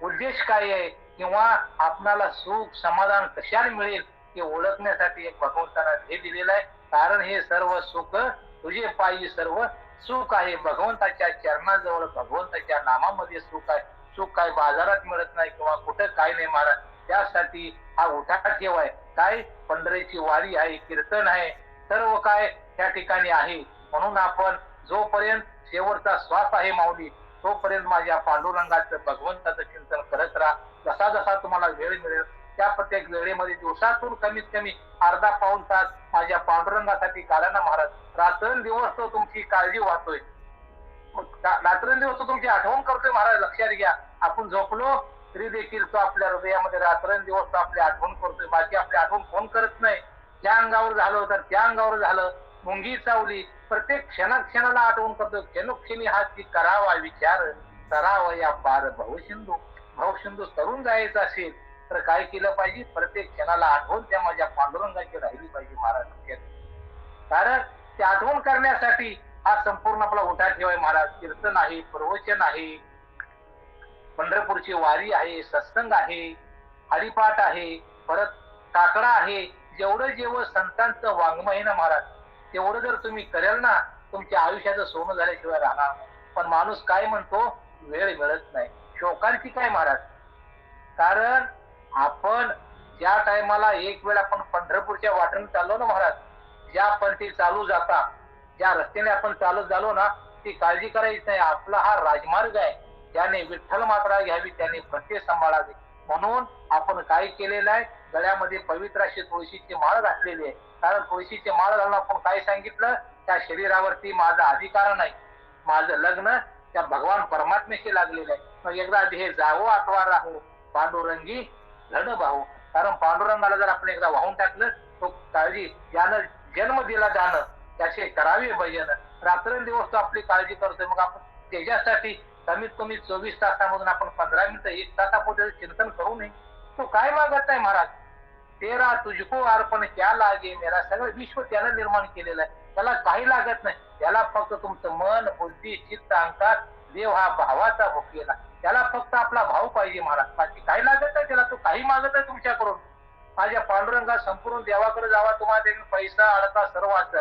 उद्देश काय आहे किंवा आपणाला सुख समाधान कशाने मिळेल हे ओळखण्यासाठी एक भगवंतानं हे दिलेलं आहे. कारण हे सर्व सुख तुझे पायी सर्व सुख आहे. भगवंताच्या चरणाजवळ भगवंताच्या नामामध्ये सुख आहे. सुख काय बाजारात मिळत नाही किंवा कुठं काय नाही महाराज. त्यासाठी हा उठा ठेव आहे. काय पंढरीची वारी आहे, कीर्तन आहे, सर्व काय त्या ठिकाणी आहे. म्हणून आपण जोपर्यंत शेवटचा श्वास आहे माऊली तोपर्यंत माझ्या पांडुरंगाचं भगवंताचं चिंतन करत राहा. जसा जसा तुम्हाला वेळ मिळेल त्या प्रत्येक वेळेमध्ये दिवसातून कमीत कमी अर्धा पाऊण तास माझ्या पांडुरंगासाठी काढा ना महाराज. रात्रंदिवस तो तुमची काळजी वाहतोय, रात्रंदिवस तो तुमची आठवण करतोय महाराज. लक्षात घ्या. आपण झोपलो तरी देखील तो आपल्या हृदयामध्ये रात्रंदिवस तो आपली आठवण करतोय. बाकी आपली आठवण कोण करत नाही. त्या अंगावर झालं तर त्या अंगावर झालं, मुंगी चावली, प्रत्येक क्षणाला आठवण करतो. क्षणोक्षणी हा ती करावा विचार, करावा या पार भवसिंधू. भवसिंधू तरुण जायचं असेल तर काय केलं पाहिजे? प्रत्येक क्षणाला आठवण त्या माझ्या पांडुरंगाची राहिली पाहिजे महाराज. कारण ते आठवण करण्यासाठी हा संपूर्ण आपला उठा ठेवाय महाराज. कीर्तन आहे, प्रवचन आहे, पंढरपूरची वारी आहे, सत्संग आहे, हरिपाठ आहे, परत काकडा आहे. जेवढं संतांचं वाङ्मय ना महाराज तेवढं जर तुम्ही करेल ना तुमच्या आयुष्याचं सोनं झाल्याशिवाय राहणार. पण माणूस काय म्हणतो, वेळ मिळत नाही. शोकांची काय महाराज? कारण आपण ज्या टायमाला एक वेळ आपण पंढरपूरच्या वाटेने चाललो ना महाराज, ज्या पंथी चालू जाता, ज्या रस्त्याने आपण चालत झालो ना, ती काळजी करायची नाही. आपला हा राजमार्ग आहे, त्याने विठ्ठल मात्रा घ्यावी, त्याने प्रत्यय सांभाळावी. म्हणून आपण काय केलेलं आहे, गळ्यामध्ये पवित्र अशी तुळशीची माळ घातलेली आहे. कारण तुळशीची माळ घालून आपण काय सांगितलं, त्या शरीरावरती माझा अधिकार नाही, माझं लग्न त्या भगवान परमात्म्याशी लागलेलं आहे. मग एकदा हे जावो अथवा राहो, पांडुरंगी लढ भाऊ. कारण पांडुरंगाला जर आपण एकदा वाहून टाकलं, तो काळजी ज्यानं जन्म दिला त्यानं त्याचे करावे भजन. रात्रंदिवस तो आपली काळजी करतोय. मग आपण त्याच्यासाठी कमीत कमी 24 तासामधून आपण 15 मिनिटं 1 तासापुढे चिंतन करू नये. तो काय मागत आहे महाराज? तेरा तुझको अर्पण क्या लागे मेरा. सगळं विश्व त्याला निर्माण केलेलं आहे, त्याला काही लागत नाही. त्याला फक्त तुमचं मन, बुद्धी, चित्त, अहंकार, देव हा भावाचा भुकेला, त्याला फक्त आपला भाव पाहिजे महाराज. बाकी काही लागत नाही त्याला. तो काही मागत आहे तुमच्याकडून. माझ्या पांडुरंगा संपूर्ण देवाकडे जावा, तुम्हाला पैसा अडका सर्व असत,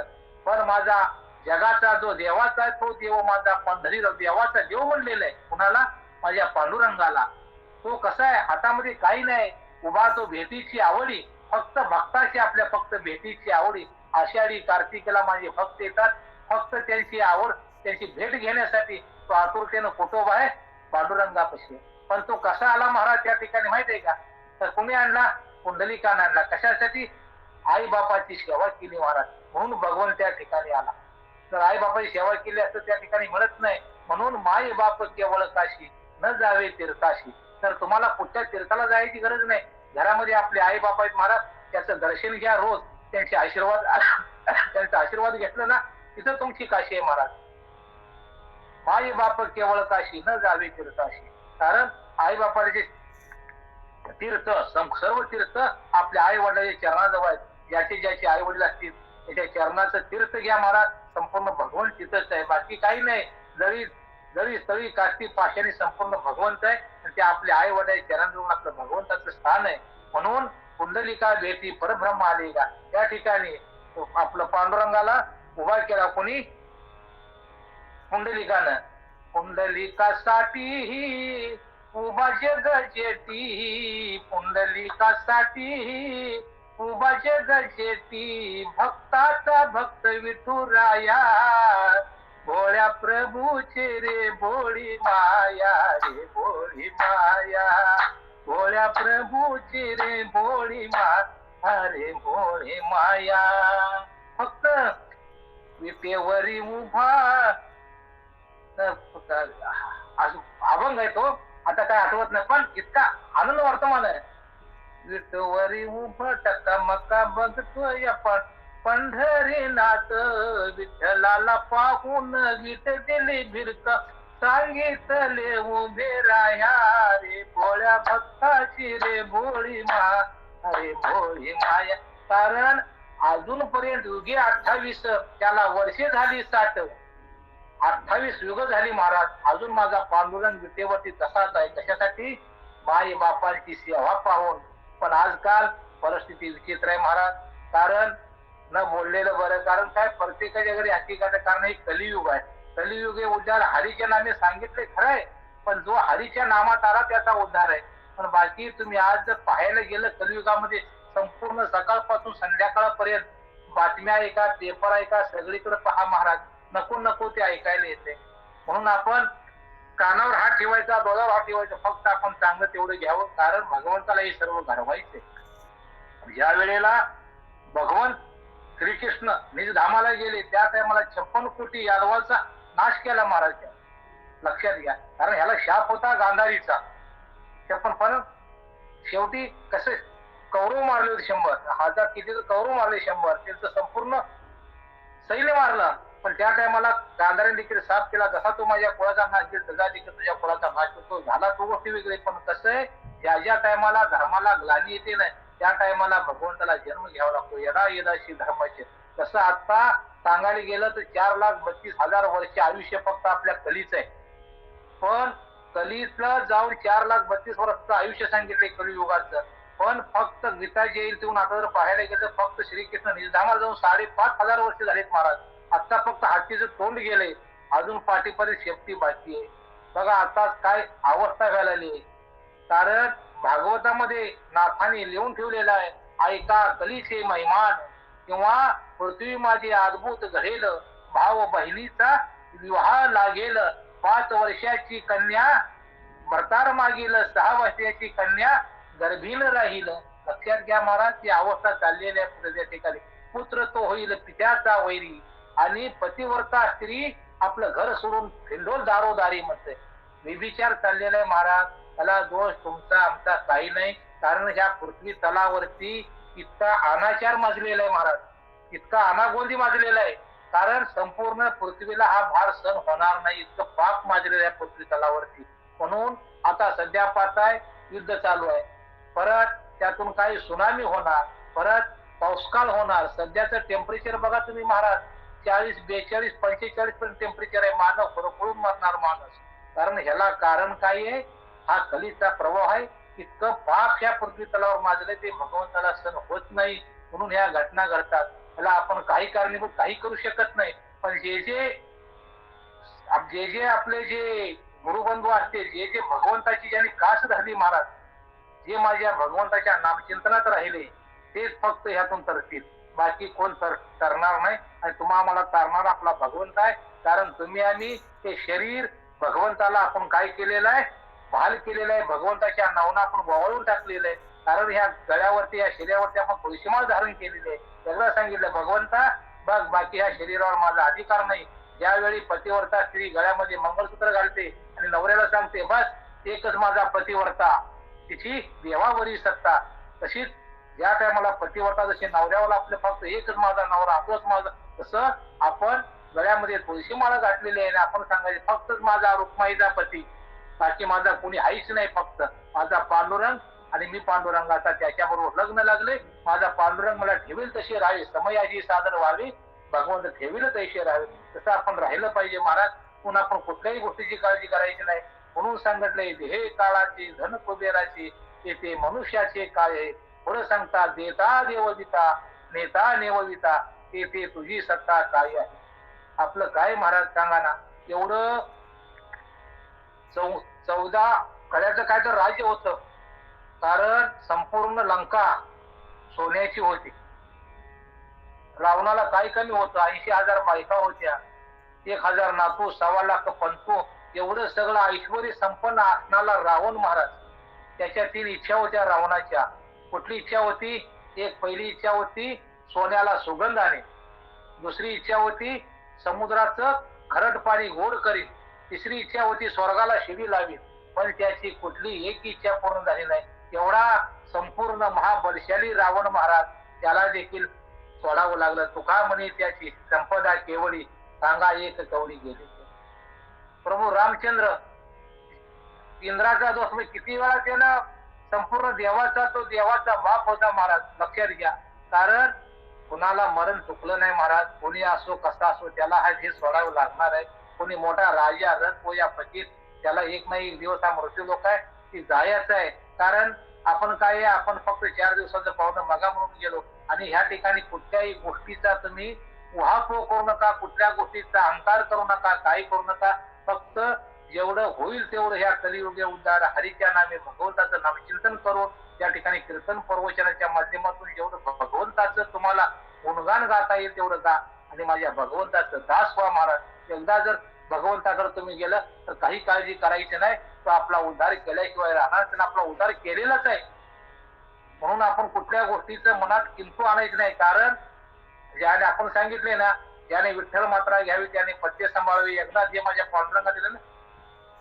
पण माझा जगाचा जो देवाचा आहे तो देव माझा पंढरी देवाचा देव म्हणलेला आहे. कुणाला? माझ्या पांडुरंगाला. तो कसा आहे, हातामध्ये काही नाही, उभा तो भेटीची आवडी, फक्त भक्ताची, आपल्या फक्त भेटीची आवडी. आषाढी कार्तिकेला माझे भक्त येतात, फक्त त्यांची आवड, त्यांची भेट घेण्यासाठी तो आतुरतेनं कुटुंब आहे पांडुरंगापाशी. पण तो कसा आला महाराज त्या ठिकाणी माहित आहे का? तर कुणी आणला? पुंडलिकाने आणला. कशासाठी? आई बापाची सेवा केली महाराज, म्हणून भगवान त्या ठिकाणी आला. जर आई बापाची सेवा केली असतं त्या ठिकाणी मिळत नाही. म्हणून माई बाप केवळ काशी, न जावे तीर्थाशी. तर तुम्हाला कुठच्या तीर्थाला जायची गरज नाही. घरामध्ये आपले आई बाप आहेत महाराज, त्याचं दर्शन घ्या रोज, त्यांचे आशीर्वाद त्यांचा आशीर्वाद घेतलं ना, तिथं तुमची काशी आहे महाराज. माई बाप केवळ काशी, न जावे तीर्थाशी. कारण आई बापाचे तीर्थ, सर्व तीर्थ आपल्या आई वडिलांच्या चरणाजवळ आहेत. ज्याचे ज्याचे आई वडील असतील त्याच्या चरणाचं तीर्थ घ्या महाराज. संपूर्ण भगवंत तिथंच आहे, बाकी काही नाही. जरी जरी स्थळी काष्टी पाशाने संपूर्ण भगवंत आहे, ते आपल्या आई वडिलांच्या चरणाजवळ आपलं भगवंताचं स्थान आहे. म्हणून पुंडलिका भेटी परब्रह्म आले का, त्या ठिकाणी आपलं पांडुरंगाला उभा केला. कोणी? पुंडलिकानं. पुंडलिकासाठी उभा जग जेटी, पुंडलिकासाठी उभा जग जेटी, भक्ताचा भक्त विठुराया, भोळ्या प्रभूचे रे भोळी माया, रे भोळी माया, भोळ्या प्रभूचे रे भोळी माया, रे भोळी माया. फक्त विटेवरी उभा, अभंग आहे तो, आता काय आठवत नाही, पण इतका आनंद वर्तमान आहे. विटवरी उभं टका मका बघतोय आपण पंढरीनाथ, विठ्ठलाला पाहून विट दिली भिरक, सांगितले उभे राया, रे भोळ्या भक्ताची रे भोळी मा, रे भोळी माया. कारण अजूनपर्यंत युगे 28, त्याला वर्षे झाली 60, 28 युग झाली महाराज, अजून माझा पांडुरंग विटेवरती तसाच आहे. कशासाठी? माई बापांची सेवा पाहून. पण आजकाल परिस्थिती विचित्र आहे महाराज. कारण न बोललेलं बरं. कारण काय, प्रत्येकाच्या घरी हकीकत आहे. कारण हे कलियुग आहे. कलियुग हे उद्धार हरीच्या नामे सांगितले खरं आहे, पण जो हरीच्या नामात आला त्याचा उद्धार आहे. पण बाकी तुम्ही आज जर पाहायला गेलं कलियुगामध्ये, संपूर्ण सकाळपासून संध्याकाळपर्यंत बातम्या ऐका, पेपर ऐका, सगळीकडे पहा महाराज, नको नको ते ऐकायला येते. म्हणून आपण कानावर हात ठेवायचा, डोळ्यावर हात ठेवायचा, फक्त आपण चांगलं तेवढं घ्यावं. कारण भगवंताला हे सर्व घडवायचे. ज्या वेळेला भगवंत श्रीकृष्ण निज धामाला गेले त्या टायमाला 56 कोटी यादवाचा नाश केला महाराजच्या. लक्षात घ्या. कारण ह्याला शाप होता गांधारीचा 56, पण शेवटी कसे कौरव मारले होते 100,000, किती कौरव मारले 100, त्यांचं संपूर्ण सैन्य मारलं. पण त्या टायमाला गांधारीने देखील साफ केला, जसा तो माझ्या कुळाचा नाश केला तसा देखील तुझ्या कुळाचा नाश होतो. झाला तो गोष्टी वेगळी. पण कसं आहे, ज्या ज्या टायमाला धर्माला ग्लानी येते नाही त्या टायमाला भगवंताला जन्म घ्यावा लागतो. यदा यदाशी धर्माचे. तसं आता सांगायला गेलं तर 4,32,000 वर्ष आयुष्य फक्त आपल्या कलीच आहे. पण कलीला जाऊन 4,32,000 वर्षाचं आयुष्य सांगितले कलियुगाचं. पण फक्त गीता येईल तेव्हा आता जर पाहायला गेलं फक्त श्रीकृष्ण निजधामाला जाऊन 5,500 वर्ष झालेत महाराज. आता फक्त हातीचं तोंड गेलंय. अजून पाठीपर्यंत शेपटी बाकी आहे. बघा आता काय अवस्था व्हायला लागली. कारण भागवतामध्ये नाथाने लिहून ठेवलेलं आहे, ऐका कलीचे महिमान, किंवा पृथ्वी माझे अद्भुत घडेल, भाव बहिणीचा विवाह लागेल, 5 वर्षाची कन्या भरतार मागील, 6 वर्षाची कन्या गर्भीण राहील. लक्षात घ्या महाराज, ती अवस्था चाललेली आहे पुढे त्या ठिकाणी. पुत्र तो होईल पित्याचा वैरी, आणि पतिव्रता स्त्री आपलं घर सोडून फिंडोल दारोदारी म्हणते. विचार चाललेला आहे महाराज. त्याला दोष तुमचा आमचा काही नाही. कारण ह्या पृथ्वी तलावरती इतका अनाचार माजलेला आहे महाराज, इतका अनागोंदी माजलेला आहे. कारण संपूर्ण पृथ्वीला हा भार सण होणार नाही, इतकं पाप माजलेलं आहे पृथ्वी तलावरती. म्हणून आता सध्या पाहताय युद्ध चालू आहे, परत त्यातून काही सुनामी होणार, परत पावसाकाळ होणार. सध्याचं टेम्परेचर बघा तुम्ही महाराज, 40, 42, 45 पर्यंत टेम्परेचर आहे. मानव खरोखरून मरणार माणूस. कारण ह्याला कारण काय आहे? हा कलीचा प्रवाह आहे. इतकं पाप ह्या पृथ्वी तलावर माजले, ते भगवंताला सण होत नाही. म्हणून ह्या घटना घडतात. त्याला आपण काही कारणीभूत काही करू शकत नाही. पण जे जे आपले जे गुरुबंधू असते, जे जे भगवंताची ज्यांनी कास धरली महाराज, जे माझ्या भगवंताच्या नामचिंतनात राहिले, तेच फक्त ह्यातून तरतील. बाकी कोण तरणार नाही. आणि तुम्हा आम्हाला तारणारा आपला भगवंत आहे. कारण तुम्ही आम्ही ते शरीर भगवंताला आपण काय केलेलं आहे? भाल केलेलं आहे. भगवंताच्या नावानं आपण वळवून टाकलेलं आहे. कारण ह्या गळ्यावरती, या शरीरावरती आपण तुळशीमाळ धारण केलेली आहे. सगळं सांगितलं, भगवंता बघ, बाकी ह्या शरीरावर माझा अधिकार नाही. ज्यावेळी पतिव्रता स्त्री गळ्यामध्ये मंगळसूत्र घालते आणि नवऱ्याला सांगते, बस एकच माझा पतिव्रता, तिची देवावरी सत्ता, तशीच ज्या टायमाला पतिव्रता जशी नवऱ्यावर आपले फक्त एकच माझा नवरा, तोच माझा, तसं आपण गळ्यामध्ये तुळशी माळा घातलेली आहे. आपण सांगायचे फक्तच माझा रुक्माईचा पती, बाकी माझा कोणी हाईच नाही. फक्त माझा पांडुरंग आणि मी पांडुरंगाचा त्याच्याबरोबर लग्न लागले. माझा पांडुरंग मला ठेवील तशी राहावे, समयाची सादर व्हावी, भगवंत ठेवील तशी राहावे. तसं आपण राहिलं पाहिजे महाराज. पुन्हा आपण कुठल्याही गोष्टीची काळजी करायची नाही. म्हणून सांगितलंय, हे काळाची धन कुबेराची, ते मनुष्याचे काय, पुढे सांगता देता देवविता, नेता नेवविता, ते तुझी सत्ता काय आहे. आपलं काय महाराज सांगा ना. एवढं 14 कड्याचं काय तर राज्य होतं. कारण संपूर्ण लंका सोन्याची होती. रावणाला काय कमी होतं? 80,000 बायका होत्या, 1,000 नातू, 1,25,00,000 पंतू, एवढं सगळं ऐश्वर्य संपन्न असणारा रावण महाराज. त्याच्या 3 इच्छा होत्या रावणाच्या. कुठली इच्छा होती? एक पहिली इच्छा होती सोन्याला सुगंधाने, दुसरी इच्छा होती समुद्राचं खरट पाणी गोड करीन, तिसरी इच्छा होती स्वर्गाला शिडी लावीन. पण त्याची कुठली एक इच्छा पूर्ण झाली नाही. एवढा संपूर्ण महाबलशाली रावण महाराज, त्याला देखील सोडावं लागलं. तुका म्हणे त्याची संपदा केवळी, सांगा एक कवडी गेली. प्रभू रामचंद्र इंद्राचा दोष मी किती वेळा त्यानं, संपूर्ण देवाचा, तो देवाचा बाप होता महाराज. लक्षात घ्या. कारण कुणाला मरण चुकलं नाही महाराज. कोणी असो कसा असो, त्याला हा हे सोडावं लागणार आहे. कोणी मोठा राजा रथ हो या फकीर, त्याला एक नाही एक दिवस हा मृत्यू लोक आहे, ती जायचं आहे. कारण आपण काय आहे, आपण फक्त 4 दिवसाचं पावणं मगा म्हणून गेलो. आणि ह्या ठिकाणी कुठल्याही गोष्टीचा तुम्ही उहापोह करू नका, कुठल्या गोष्टीचा अहंकार करू नका, काही करू नका. फक्त जेवढं होईल तेवढं ह्या कलियुगे उद्धार हरीच्या नामे भगवंताचं नामचिंतन करून, त्या ठिकाणी कीर्तन प्रवचनाच्या माध्यमातून जेवढं भगवंताचं तुम्हाला गुणगान गाता येईल तेवढं गा. आणि माझ्या भगवंताचं दास व्हा महाराज. एकदा जर भगवंताकडे तुम्ही गेलं तर काही काळजी करायची नाही. तो आपला उद्धार केल्याशिवाय राहणार, त्यानं आपला उद्धार केलेलाच आहे. म्हणून आपण कुठल्या गोष्टीचं मनात किंतु आणायचं नाही. कारण ज्याने आपण सांगितले ना, ज्याने विठ्ठल मात्रा घ्यावी त्याने पथ्य सांभाळावी. एकदा जे माझ्या पांडुरंगात दिलं ना,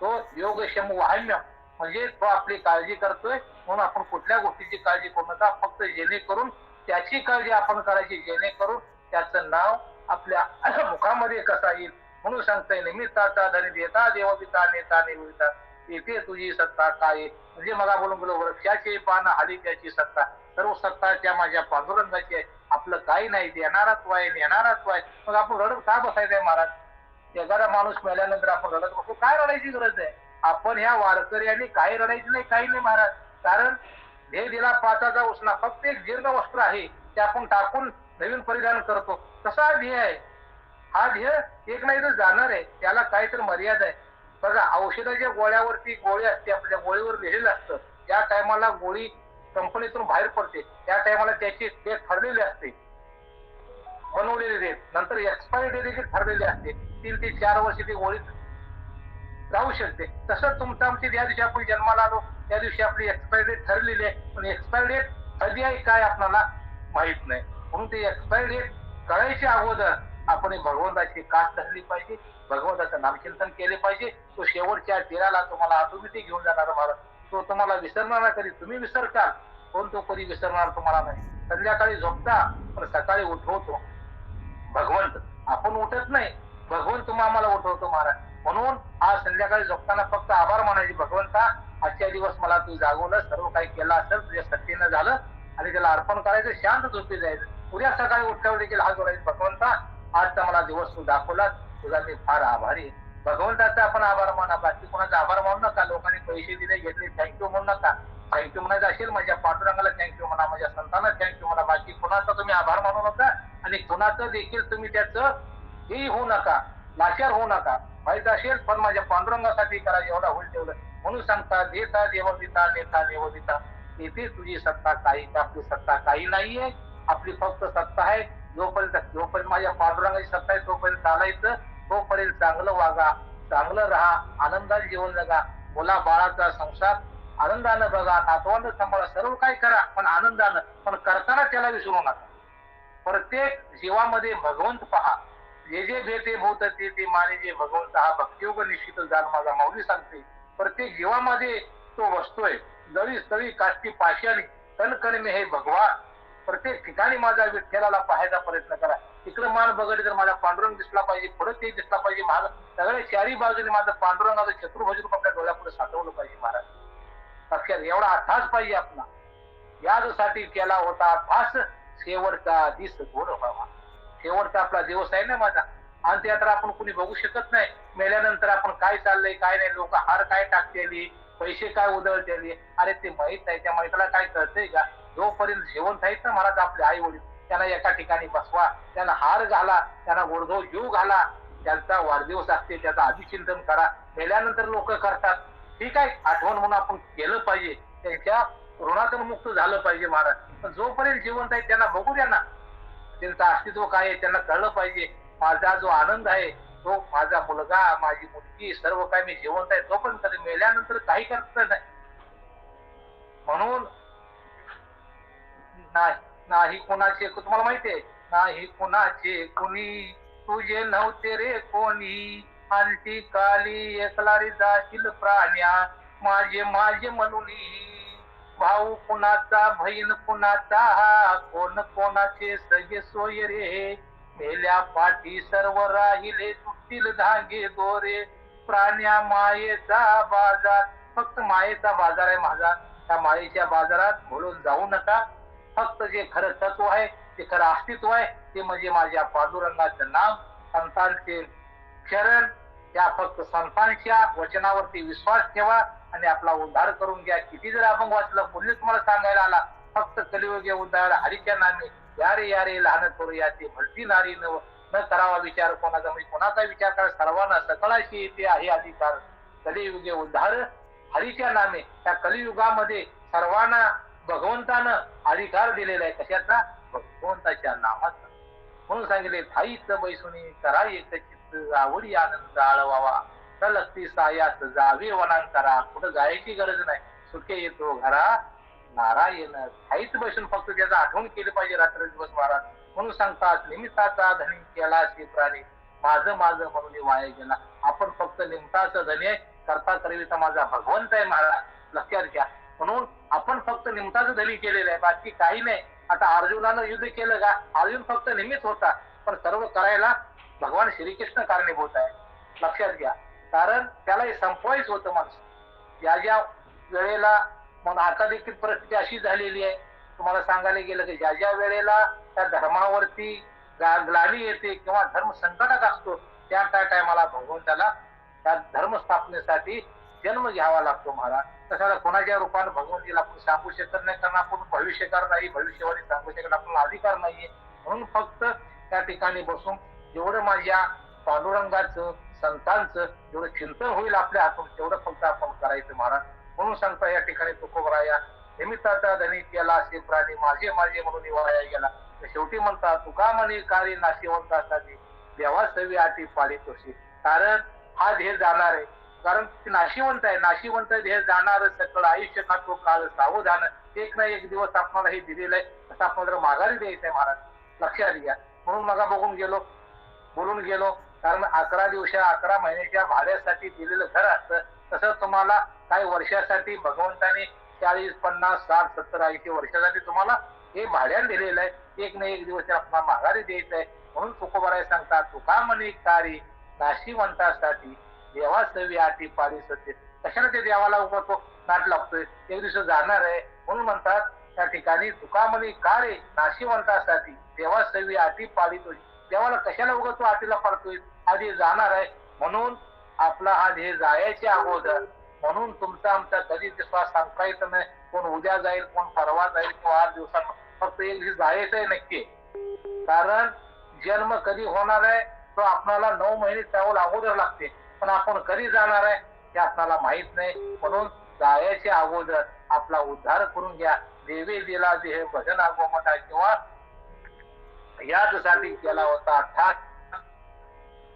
तो योगक्षम वाहम्य, म्हणजे तो आपली काळजी करतोय. म्हणून आपण कुठल्या गोष्टीची काळजी करू नका. फक्त जेणेकरून त्याची काळजी आपण करायची, जेणेकरून त्याचं नाव आपल्या मुखामध्ये कसा येईल. म्हणून सांगताय, निमित्ताचा धनी देता देवपिता, नेता निवृत्ता, येथे तुझी सत्ता काय. म्हणजे मला बोलून गेलो, वृक्षाचे पान हाली त्याची सत्ता, सर्व सत्ता त्या माझ्या पांडुरंगाची आहे. आपलं काही नाही, देणाराच वाय नेणाराच वाय. मग आपण रडत का बसायचंय महाराज? एखादा माणूस मेल्यानंतर आपण रडत बसतो, काय रडायची गरज आहे? आपण ह्या वारकऱ्यांनी काही रडायचं नाही, काही नाही महाराज. कारण देह दिला पाचाचा उसना, फक्त एक जीर्ण वस्त्र आहे ते आपण टाकून नवीन परिधान करतो, तसा ध्येय आहे. हा ध्येय एक नाही तर जाणार आहे, त्याला काहीतरी मर्यादा आहे. बघा औषधाच्या गोळ्यावरती गोळी असते, आपल्या गोळीवर लिहिलेलं असतं ज्या टायमाला गोळी कंपनीतून बाहेर पडते त्या टायमाला त्याची डेट ठरलेली असते, बनवलेली डेट. नंतर एक्सपायरी डेट देखील ठरलेली असते, 3 ते 4 वर्ष ती गोळी राहू शकते. तसंच तुमचं आमची ज्या दिवशी आपण जन्माला आलो त्या दिवशी आपली एक्सपायरी डेट ठरलेली आहे, पण एक्सपायरी डेट कधी आहे काय आपल्याला माहित नाही. म्हणून ते एक्सपायरी डेट कळायच्या अगोदर आपण भगवंताची कास धरली पाहिजे, भगवंताचं नामचिंतन केले पाहिजे. तो शेवटच्या तीराला तुम्हाला ऑटोमॅटिक घेऊन जाणार महाराज. तो तुम्हाला विसरणार नाही, कधी तुम्ही विसरताल पण तो कधी विसरणार तुम्हाला नाही. संध्याकाळी झोपता पण सकाळी उठवतो भगवंत, आपण उठत नाही, भगवंत आम्हाला उठवतो महाराज. म्हणून आज संध्याकाळी झोपताना फक्त आभार मानायचे, भगवंता आजच्या दिवस मला तू जागवलं, सर्व काही केलं असेल तुझ्या सत्तेनं झालं, आणि त्याला अर्पण करायचं, शांत झोपी जायचं. उद्या सकाळी उठल्यावर देखील हात जोडायचे, भगवंता आजचा मला दिवस तू दाखवला, तुझा मी फार आभारी. भगवंताचा आपण आभार माना, बाकी कोणाचा आभार मानू नका. लोकांनी पैसे दिले घेतले थँक्यू म्हणू नका. थँक्यू म्हणायचं असेल माझ्या पांडुरंगाला थँक्यू म्हणा, माझ्या संतांना थँक्यू म्हणा. बाकी कोणाचा तुम्ही आभार मानू नका, आणि कोणाचं देखील तुम्ही त्याचं हेही होऊ नका, लाचार होऊ नका. माहित असेल पण माझ्या पांडुरंगासाठी करा, जेवढा होईल तेवढं. म्हणून सांगता देता देवदिता नेता देवदिता, येथे तुझी सत्ता काही, आपली सत्ता काही नाहीये. आपली फक्त सत्ता आहे जोपर्यंत माझ्या पांडुरंगाची सत्ता आहे तोपर्यंत चालायचं, तोपर्यंत चांगलं वागा, चांगलं राहा, आनंदाने जीवन जगा. मुला बाळाचा संसार आनंदानं बघा, नातवंड सांभाळा, सर्व काही करा पण आनंदानं, पण करताना त्याला विसरू नका. प्रत्येक जीवामध्ये भगवंत पहा, जे जे भेटे भूत ते माने जे भगवंत, हा भक्तियोग निश्चित जाण माझा माऊली सांगते. प्रत्येक जीवामध्ये तो बसतोय, जळी स्थळी काष्टी पाशाने कणकण हे भगवान. प्रत्येक ठिकाणी माझा विठ्ठलाला पाहायचा प्रयत्न करा. इकडे मान बघितली तर माझा पांडुरंग दिसला पाहिजे, पुढे ते दिसला पाहिजे, माझं सगळे चारी बाजूने माझं पांडुरंगाचं चतुर्भुज आपल्या डोळ्यापुढे साठवलं पाहिजे महाराज. लक्षात एवढा अठास पाहिजे आपला, यासाठी केला होता अठास, शेवटचा दिस गोड व्हावा. शेवटचा आपला दिवस आहे ना माझा, अंत्ययात्रा आपण कुणी बघू शकत नाही. मेल्यानंतर आपण काय चाललंय काय नाही, लोक हार काय टाकतेली, पैसे काय उधळतेली, अरे ते माहित नाही. त्या माहितीला काय कळतंय का? जोपर्यंत जिवंत आहेत ना महाराज आपले आई वडील, त्यांना एका ठिकाणी बसवा, त्यांना हार घाला, त्यांना गोडधोड जीव घाला, त्यांचा वाढदिवस असते त्याचं अभिचिंतन करा. मेल्यानंतर लोक करतात, ठीक आहे, आठवण म्हणून आपण केलं पाहिजे, त्यांच्या ऋणातून मुक्त झालं पाहिजे महाराज. पण जोपर्यंत जिवंत आहे त्यांना बघू द्या ना, त्यांचं अस्तित्व काय आहे त्यांना कळलं पाहिजे. माझा जो आनंद आहे तो माझा मुलगा, माझी मुलगी, सर्व काय मी जिवंत आहे तोपर्यंत, कधी मेल्यानंतर काही करत नाही. म्हणून नाही कोणाचे, तुम्हाला माहितीये, नाही कोणाचे कुणी, तुझे नव्हते रे कोणी, अंती काली एकला रे जाशील प्राण्या, माझे माझे म्हणून. भाऊ कुणाचा, बहीण कुणाचा, कोण कोणाचे सगळे सोय रे, मेल्या पाठी सर्व राहिले तुटतील धागे दोरे. प्राण्या मायेचा बाजार, फक्त मायेचा बाजार आहे माझा, त्या मायेच्या बाजारात बोलून जाऊ नका. फक्त जे खरं तत्व आहे, ते खरं अस्तित्व आहे, ते म्हणजे माझ्या पांडुरंगाचं नाम, संतांचे चरण. त्या फक्त संतांच्या वचनावरती विश्वास ठेवा आणि आपला उद्धार करून घ्या. किती जर आपण वाचलं पुण्य तुम्हाला सांगायला आला, फक्त कलियुगे उद्धार हरीच्या नामे, यारे यारे लहान करू याचे भलती नारी न करावा विचार कोणाचा, म्हणजे कोणाचा विचार करा, सर्वांना सकळाशी येते आहे अधिकार. कलियुगे उद्धार हरीच्या नामे, त्या कलियुगामध्ये सर्वांना भगवंतानं अधिकार दिलेला आहे. कशाचा? भगवंताच्या नामाचा. म्हणून सांगितले, थाईच बैसुनी करा एक चित्त, आवडी आनंद आळवावा, सलगती सायास जावे वनांकरा. कुठं जायची गरज नाही, सुखे येतो घरा नारायण. थाईच बसून फक्त त्याचा आठवण केली पाहिजे रात्र दिवस महाराज. म्हणून सांगतात, निमित्ताचा धनी केला प्राणी, माझं माझं म्हणून वाया गेला. आपण फक्त निमित्ताचा धनी आहे, करता करविता माझा भगवंत आहे महाराज, लक्षात घ्या. म्हणून आपण फक्त निमित्ताचं धनी केलेलं आहे, बाकी काही नाही. आता अर्जुनानं युद्ध केलं का? अर्जुन फक्त निमित्त होता, पण सर्व करायला भगवान श्रीकृष्ण कारणीभूत आहे, लक्षात घ्या. कारण त्याला हे संपवायचं होतं माणसं. ज्या ज्या वेळेला, मग आता देखील परिस्थिती अशी झालेली आहे, तुम्हाला सांगायला गेलं की ज्या ज्या वेळेला त्या धर्मावरती ग्लानी येते किंवा धर्म संकटात असतो, त्या टायमाला भगवंताला त्या धर्म स्थापनेसाठी जन्म घ्यावा लागतो महाराज. कशाला? कोणाच्या रूपाने भगवंतीला आपण सांगू शकत नाही, कारण आपण भविष्यकार नाही, भविष्यवाणी सांगू शकत आपल्याला अधिकार नाहीये. म्हणून फक्त त्या ठिकाणी बसून जेवढं माझ्या पांडुरंगाचं संतांचं जेवढं चिंतन होईल आपल्या हातून तेवढं फक्त आपण करायचं महाराज. म्हणून सांगता या ठिकाणी तुकोबराया निमित्ताचा धनी केला असे प्राणी माझे माझे म्हणून वाया गेला. शेवटी म्हणतात तुका म्हणे कार्य नाशिवंतासाठी देवा सवी आटी पाडी तोशी. कारण हा देह जाणार आहे, कारण नाशिवंत आहे. नाशिवंत देह जाणार सकळ आयुष्य ना तो काळ सावधान. एक ना एक दिवस आपल्याला हे दिलेलं आहे, तसं आपल्याला माघारी द्यायचंय महाराज, लक्षात घ्या. म्हणून मग बोलून गेलो कारण 11 दिवसा 11 महिन्याच्या भाड्यासाठी दिलेलं घर असतं, तसं तुम्हाला काही वर्षासाठी भगवंताने 40 50 60 70 80 वर्षासाठी तुम्हाला हे भाड्याने दिलेलं आहे. एक ना एक दिवस आपल्याला माघारी द्यायचं आहे. म्हणून तुकोबाराय सांगतात तुका म्हणे कारी नाशिवंतासाठी देवा सवी आटी पाडी सत्य. कशाने ते देवाला उगवतो नाट लागतोय, एक दिवस जाणार आहे. म्हणून म्हणतात त्या ठिकाणी तुका म्हणे कारी नाशिवंतासाठी देवा सवी आटी पाडितोय. देवाला कशाला उगवतो आटीला पाडतोय, आधी जाणार आहे. म्हणून आपला हा देह जायच्या अगोदर, म्हणून तुमचा आमचा कधी विश्वास सांगता येत नाही. कोण उद्या जाईल, कोण परवा जाईल किंवा 8 दिवसांना, फक्त एक दिवस जायचं आहे नक्की. कारण जन्म कधी होणार आहे तो आपल्याला 9 महिने त्यावर अगोदर लागते, पण आपण कधी जाणार आहे हे आपल्याला माहित नाही. म्हणून जायच्या अगोदर आपला उद्धार करून घ्या. देवे दिला देह भजन आगोमटा किंवा यासाठी केला होता ठाक.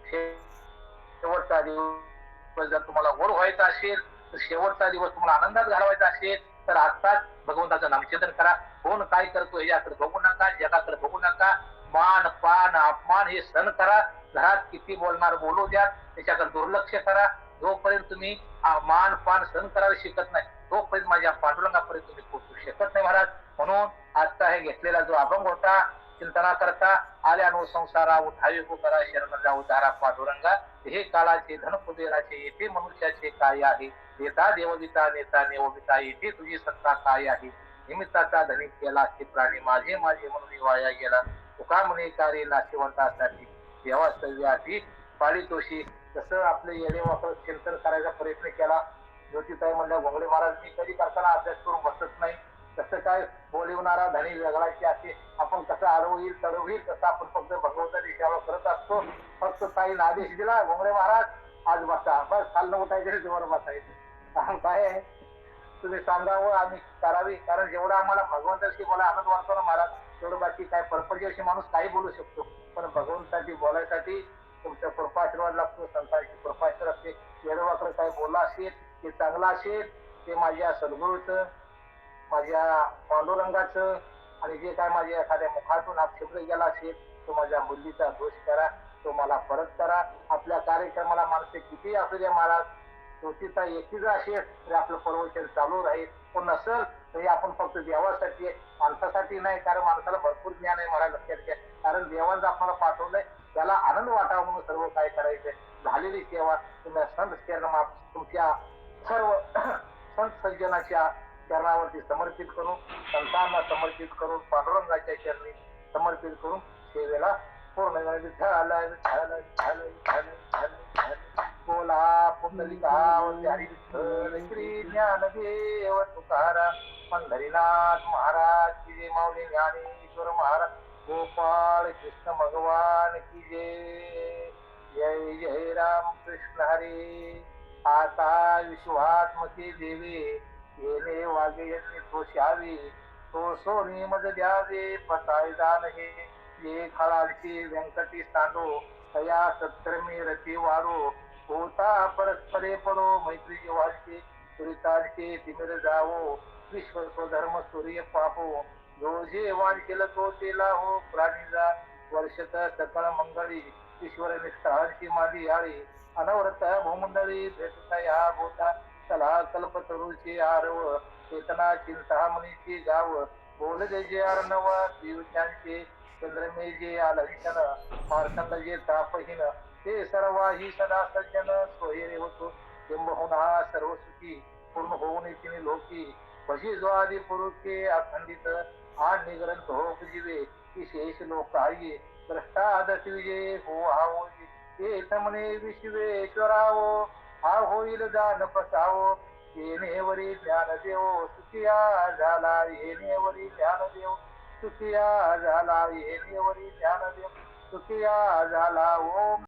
शेवटचा दिवस जर तुम्हाला गोड व्हायचा असेल तर, शेवटचा दिवस तुम्हाला आनंदात घालवायचा असेल तर आत्ताच भगवंताचं नामचिंतन करा. कोण काय करतो याकडे बघू नका, जगाकडे बघू नका. मान पान अपमान हे सण करा. घरात किती बोलणार बोलू द्या, त्याच्याकडे दुर्लक्ष करा. जोपर्यंत तुम्ही मान पान सण करायला शिकत नाही तोपर्यंत माझ्या पांडुरंगापर्यंत तुम्ही पोहोचू शकत नाही महाराज. म्हणून आजचा हे घेतलेला जो अभंग होता, चिंतना करता आल्यानो संसारा उठावी को करा शरण जा उद्धारा पांडुरंगा. हे काळाचे धन कुबेराचे येथे मनुष्याचे काय आहे, देता देवविता नेता नेवविता येथे तुझी सत्ता काय आहे. निमित्ताचा धनी केला ते प्राणी माझे माझे म्हणून वाया गेला. तुका म्हणे कार्य नाशिवंतासाठी देवा सव्यासाठी पाळीतोशी. जसं आपले येणे वापर चिंतन करायचा प्रयत्न केला. ज्योतिताई म्हणल्या गोंगडे महाराज मी कधी करताना अभ्यास करून बसत नाही, कसं काय बोलवणारा धनी वेगळाची असे आपण कसं आडवईल चढवईल तसं आपण फक्त भगवंता दिशाला करत असतो. फक्त ताईने आदेश दिला गोंगडे महाराज आज बसा, बस खाल्लं उठायचं जोर बसायचं. काय आहे तुम्ही सांगावं आम्ही करावी. कारण जेवढा आम्हाला भगवंताशी बोला आनंद वाटतो ना महाराज, तेवढं बाकी काय परपंचाशी माणूस काही बोलू शकतो, पण भगवंताची बोलायसाठी तुमचा कृपाशीर्वाद लागतो, संतांची कृपाशीर्वाद असते. वेळोवाकडे काय बोलला असेल ते चांगलं असेल ते माझ्या सद्गुरूचं माझ्या पांडुरंगाचं, आणि जे काय माझ्या एखाद्या मुखातून अपशब्द गेला असेल तो माझ्या बुद्धीचा दोष करा, तो मला परत करा. आपल्या कार्यक्रमाला माणसे किती असू द्या महाराज, ज्योतिता एकटीच असेल तरी आपलं प्रवचन चालू राहील. पण नसेल तरी आपण फक्त देवासाठी माणसासाठी नाही, कारण माणसाला भरपूर ज्ञान आहे महाराज, लक्षात घ्या. कारण देवांचं आपल्याला पाठवलंय त्याला आनंद वाटावा म्हणून सर्व काय करायचंय. झालेली सेवा तुम्ही संत चरणा तुमच्या सर्व संत सज्जनाच्या चरणावरती समर्पित करून, संतांना समर्पित करून, पांडुरंगाच्या चरणी समर्पित करून सेवेला पूर्ण झालं. बोला पुंडलिका हरी विठ्ठल श्री ज्ञानदेव तुकाराम पंढरीनाथ महाराज की जय. माऊली ज्ञानेश्वर महाराज गोपाळ कृष्ण भगवान की जय. जय जय राम कृष्ण हरे. आता विश्वात्मके देवे येणे वागे यज्ञ तोषावे, तो सोनी मज द्यावे पसाय दान हे. ये खळांची व्यंकटी सांडो तया सत्कर्मी रती वाढो, होता परस्परे पडो मैत्री जीवाचे सुरिताचे तिमिर जावो. विश्व स्वधर्म सूर्य पापो, जो जे वांछेल तो तेला हो. प्राणीजा वर्षत सकळ मंगळी, ईश्वर निष्ठांची माझी आळी. अनवरत भूमंडळी भेटता या भूता, चला कल्पतरूचे आरव. चेतना चिंतामणीची गाव, बोल जे अर्णव दिवसांचे. चंद्रमे जे आलंचन, मार्तंड जे तापहीन, ते सर्वाही सदा सज्जन. सोयरे होतो किंबहुना सर्व सुखी, पूर्ण होऊन तिने लोकी. भजी जो आदि पुरुषे अखंडित, आणि ग्रंथ हो जीवे. विशेष लोकाये भ्रष्टादश विजय हो हावो. येत म्हणे विश्वेश्वरावो, हा होईल दान पसावो. येणेवरी ज्ञान देव सुखिया झाला, येणेवरी ज्ञान देव सुखिया झाला. येणेवरी ज्ञान देव सुखिया झाला ओम